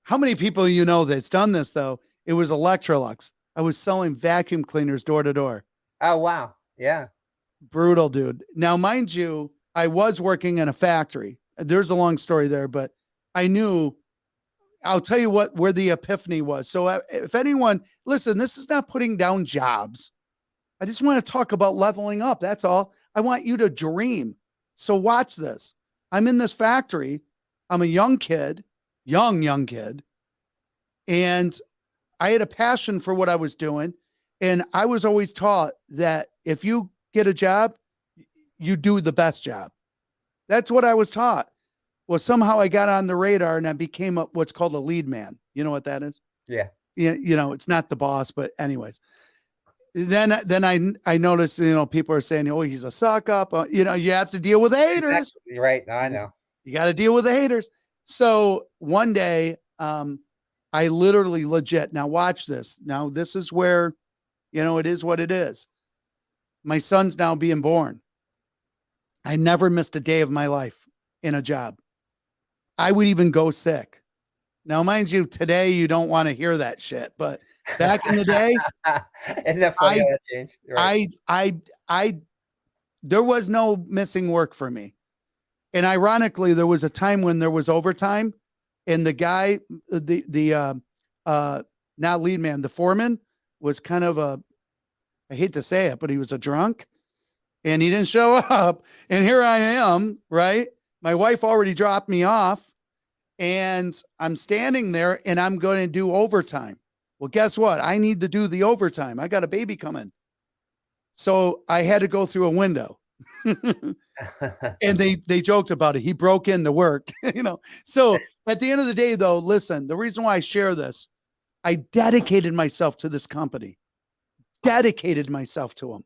how many people that's done this though. It was Electrolux. I was selling vacuum cleaners door to door. Oh, wow. Yeah. Brutal, dude. Now, mind you, I was working in a factory. There's a long story there, but I knew, I'll tell you where the epiphany was. So if anyone, listen, this is not putting down jobs. I just want to talk about leveling up. That's all. I want you to dream. So watch this. I'm in this factory. I'm a young kid, young kid. And I had a passion for what I was doing. And I was always taught that if you get a job, you do the best job. That's what I was taught. Well, somehow I got on the radar and I became what's called a lead man. You know what that is? Yeah. It's not the boss, but anyways. Then I noticed, people are saying, oh, he's a suck up. You have to deal with the haters. Exactly. Right. I know. You got to deal with the haters. So one day, I literally legit, now watch this. Now this is where It is what it is. My son's now being born. I never missed a day of my life in a job. I would even go sick. Now, mind you, today you don't want to hear that shit, but back in the day, Isn't that funny how that changed? Right. there was no missing work for me. And ironically, there was a time when there was overtime, and the guy, not lead man, the foreman was kind of I hate to say it, but he was a drunk, and he didn't show up. And here I am, right? My wife already dropped me off, and I'm standing there, and I'm going to do overtime. Well, guess what? I need to do the overtime. I got a baby coming. So I had to go through a window. And they joked about it. He broke into work, So at the end of the day, though, listen, the reason why I share this, I dedicated myself to this company, dedicated myself to them.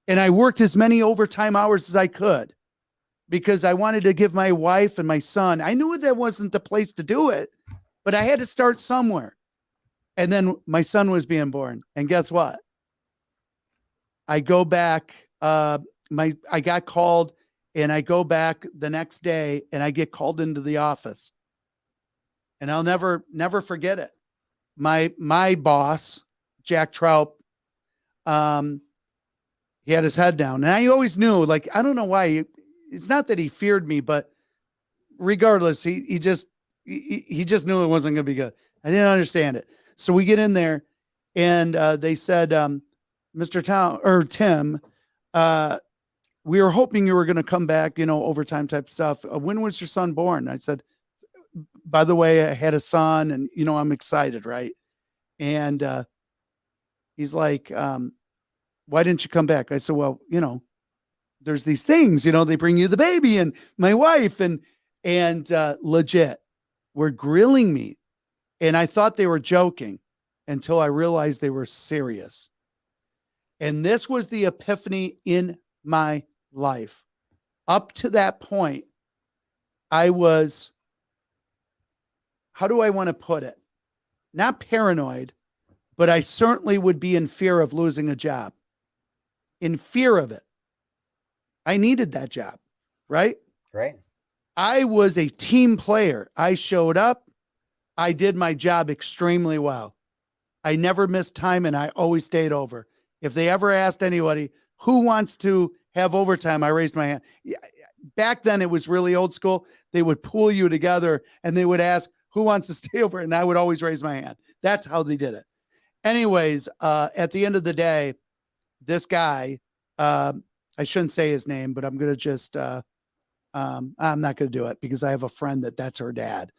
And I worked as many overtime hours as I could because I wanted to give my wife and my son, I knew that wasn't the place to do it, but I had to start somewhere. And then my son was being born. And guess what? I go back, I got called, and I go back the next day, and I get called into the office. And I'll never forget it. My boss, Jack Trout, he had his head down. And I always knew, like, I don't know why. It's not that he feared me, but regardless, he just knew it wasn't going to be good. I didn't understand it. So we get in there, and they said, Mr. Tim, we were hoping you were going to come back, overtime type stuff. When was your son born? I said, by the way, I had a son, and, I'm excited. Right. And he's like, why didn't you come back? I said, well, there's these things, they bring you the baby and my wife and legit, were grilling me. And I thought they were joking until I realized they were serious. And this was the epiphany in my life. Up to that point, I was, how do I want to put it? Not paranoid, but I certainly would be in fear of losing a job. In fear of it. I needed that job, right? Right. I was a team player. I showed up. I did my job extremely well. I never missed time, and I always stayed over. If they ever asked anybody who wants to have overtime, I raised my hand. Back then, it was really old school. They would pull you together, and they would ask who wants to stay over, and I would always raise my hand. That's how they did it. Anyways, at the end of the day, this guy, I shouldn't say his name, but I'm going to just, I'm not going to do it because I have a friend that's her dad.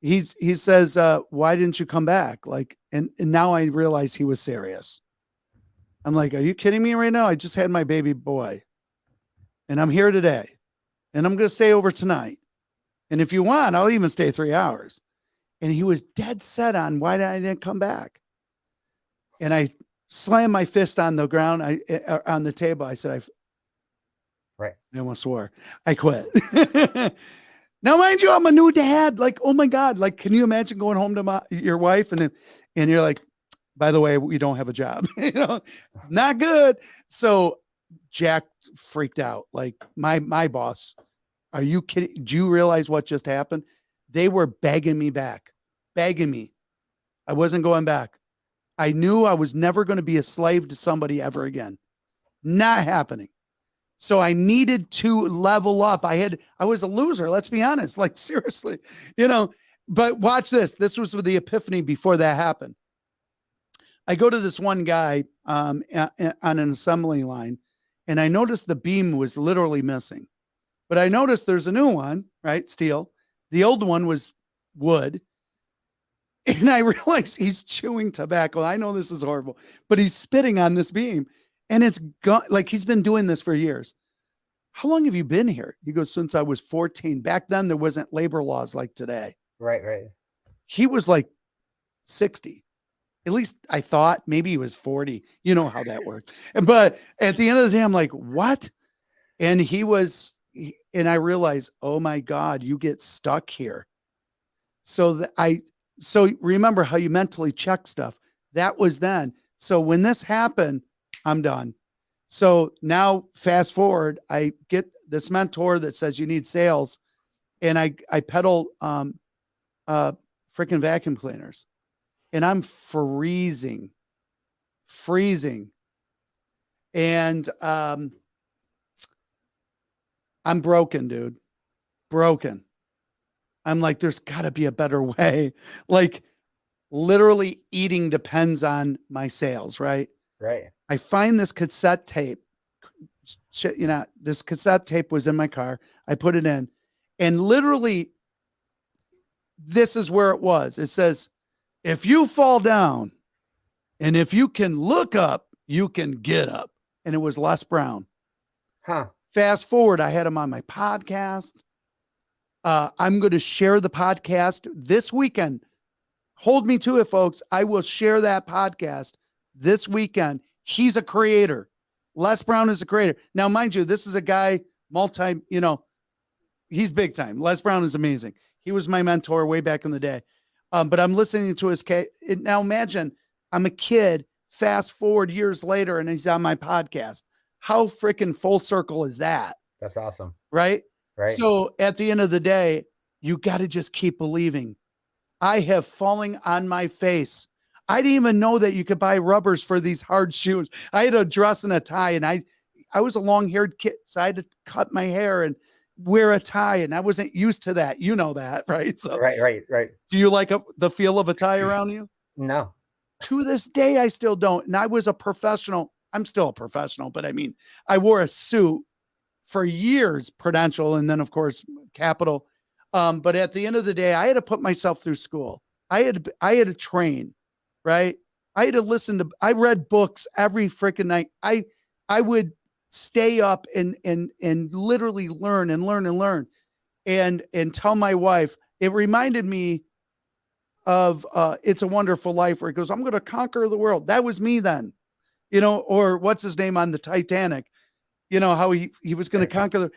He says, why didn't you come back? Like, and now I realize he was serious. I'm like, are you kidding me right now? I just had my baby boy and I'm here today and I'm going to stay over tonight. And if you want, I'll even stay 3 hours. And he was dead set on why I didn't come back. And I slammed my fist on the ground, on the table. I said, I almost swore. I quit. Now, mind you, I'm a new dad. Like, oh my God. Like, can you imagine going home to your wife and you're like, by the way, we don't have a job, not good. So Jack freaked out. Like my boss, are you kidding? Do you realize what just happened? They were begging me back, begging me. I wasn't going back. I knew I was never going to be a slave to somebody ever again. Not happening. So I needed to level up. I was a loser. Let's be honest. Like seriously, but watch this. This was with the epiphany before that happened. I go to this one guy on an assembly line and I noticed the beam was literally missing, but I noticed there's a new one, right? Steel. The old one was wood. And I realized he's chewing tobacco. I know this is horrible, but he's spitting on this beam and it's gone. Like he's been doing this for years. How long have you been here? He goes, since I was 14. Back then there wasn't labor laws like today. Right. He was like 60. At least I thought maybe he was 40. You know how that works. But at the end of the day, I'm like, what? And and I realized, oh my God, you get stuck here. So So remember how you mentally check stuff. That was then. So when this happened, I'm done. So now fast forward, I get this mentor that says you need sales, and I peddle freaking vacuum cleaners, and I'm freezing, and I'm broken, dude, broken. I'm like, there's got to be a better way. Like, literally, eating depends on my sales, right? Right. I find this cassette tape. Shit, this cassette tape was in my car. I put it in, and literally, this is where it was. It says, if you fall down and if you can look up, you can get up. And it was Les Brown. Huh. Fast forward, I had him on my podcast. I'm going to share the podcast this weekend. Hold me to it, folks. I will share that podcast this weekend. He's a creator. Les Brown is a creator. Now, mind you, this is a guy, he's big time. Les Brown is amazing. He was my mentor way back in the day. But I'm listening to his case. Now imagine I'm a kid, fast forward years later, and he's on my podcast. How freaking full circle is that? That's awesome. Right? Right. So at the end of the day, you got to just keep believing. I have fallen on my face. I didn't even know that you could buy rubbers for these hard shoes. I had a dress and a tie, and I was a long-haired kid, so I had to cut my hair and wear a tie, and I wasn't used to that. You know that, right? So, right. do you like the feel of a tie around you? No. To this day, I still don't. And I was a professional. I'm still a professional, but I mean, I wore a suit for years, Prudential, and then of course Capital. But at the end of the day, I had to put myself through school. I had to train, right? I had to listen to. I read books every freaking night. I would stay up and literally learn and tell my wife. It reminded me of It's a Wonderful Life, where he goes, I'm going to conquer the world. That was me then, or what's his name on the Titanic, how he was going to conquer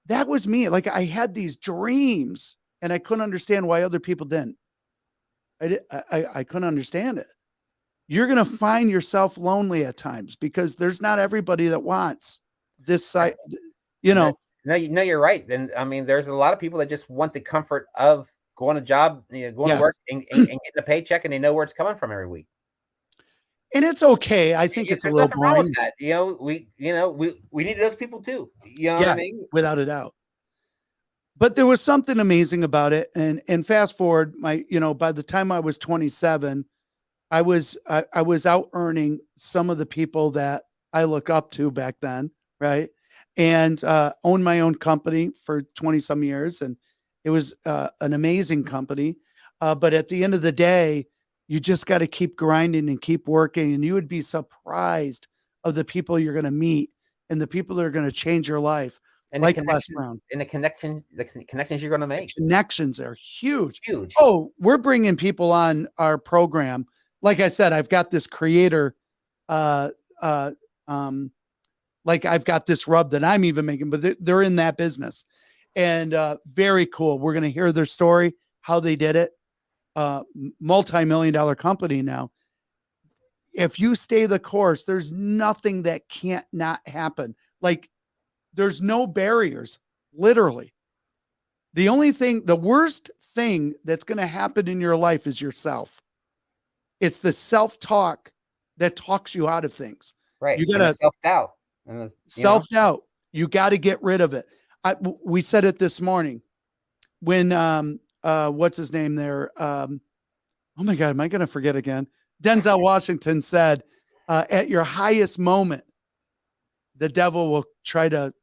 that was me. Like, I had these dreams and I couldn't understand why other people didn't. I couldn't understand it. You're going to find yourself lonely at times because there's not everybody that wants this side, No, you're right. And I mean, there's a lot of people that just want the comfort of going to job, going to work and getting a paycheck, and they know where it's coming from every week. And it's okay. I think it's a little boring. That. We need those people too. You know what I mean? Without a doubt. But there was something amazing about it. And fast forward, by the time I was 27, I was out earning some of the people that I look up to back then, right? And owned my own company for 20 some years, and it was an amazing company. But at the end of the day, you just got to keep grinding and keep working, and you would be surprised of the people you're going to meet and the people that are going to change your life. And like Les Brown. And the connections you're going to make. The connections are huge. Huge. Oh, we're bringing people on our program. Like I said, I've got this creator, like I've got this rub that I'm even making, but they're in that business. And very cool. We're going to hear their story, how they did it. Multi-million-dollar company now. If you stay the course, there's nothing that can't not happen. Like, there's no barriers, literally. The worst thing that's going to happen in your life is yourself. It's the self-talk that talks you out of things. Right. You got to self-doubt. Self-doubt. You got to get rid of it. We said it this morning when, what's his name there? Oh my God, am I going to forget again? Denzel Washington said, at your highest moment, the devil will try to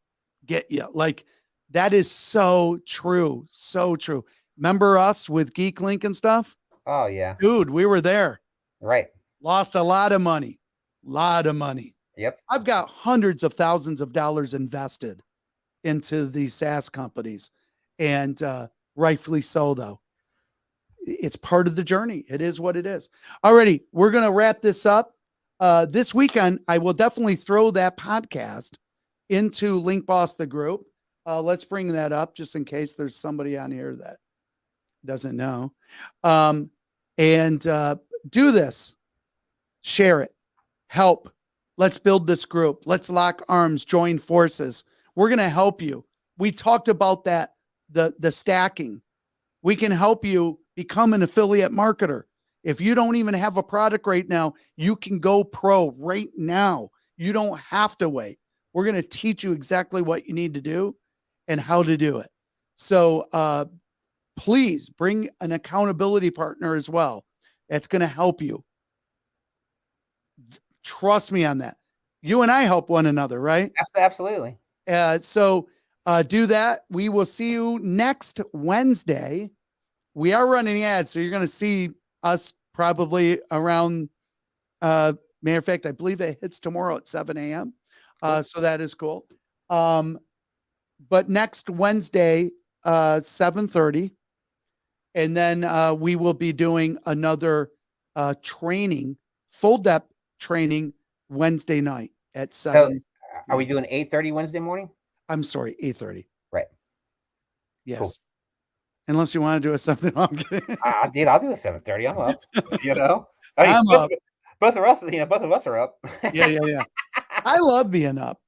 get you. Like, that is so true. So true. Remember us with Geek Link and stuff? Oh yeah. Dude, we were there. Right. Lost a lot of money. Yep. I've got hundreds of thousands of dollars invested into these SaaS companies, and rightfully so, though. It's part of the journey. It is what it is. Alrighty, we're going to wrap this up. This weekend, I will definitely throw that podcast into Link Boss, the group. Let's bring that up just in case there's somebody on here that doesn't know. And do this. Share it. Help. Let's build this group. Let's lock arms, join forces. We're going to help you. We talked about that, the stacking. We can help you become an affiliate marketer. If you don't even have a product right now, you can go pro right now. You don't have to wait. We're going to teach you exactly what you need to do and how to do it. So please bring an accountability partner as well. That's going to help you. Trust me on that. You and I help one another, right? Absolutely. So do that. We will see you next Wednesday. We are running ads, so you're going to see us probably around, matter of fact, I believe it hits tomorrow at 7 a.m. Cool. So that is cool. But next Wednesday, 7:30, and then we will be doing another training, full depth training Wednesday night at 7. So are we doing 8:30 Wednesday morning? I'm sorry, 8:30. Right. Yes. Cool. Unless you want to do a something. I'm kidding. Dude, I'll do a 7:30. I'm up. You know, I mean, I'm up. both of us, both of us are up. Yeah. I love being up,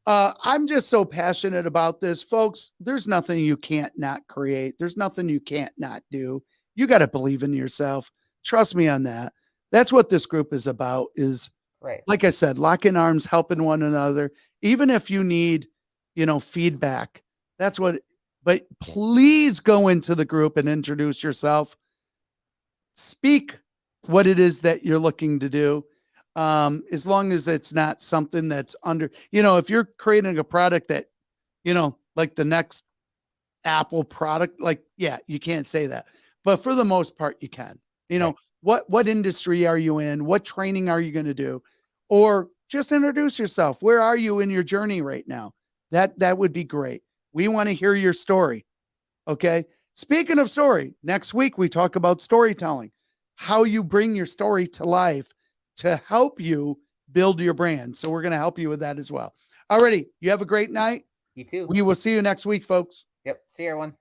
I'm just so passionate about this, folks. There's nothing you can't not create. There's nothing you can't not do. You got to believe in yourself. Trust me on that. That's what this group is about, is Right. like I said, locking arms, helping one another. Even if you need, feedback, that's what, but please go into the group and introduce yourself. Speak what it is that you're looking to do. As long as it's not something that's under, if you're creating a product that, like the next Apple product, you can't say that, but for the most part you can, Right. what industry are you in? What training are you going to do? Or just introduce yourself. Where are you in your journey right now? That would be great. We want to hear your story. Okay. Speaking of story, next week we talk about storytelling, how you bring your story to life to help you build your brand. So we're going to help you with that as well. Alrighty. You have a great night. You too. We will see you next week, folks. Yep. See you, everyone.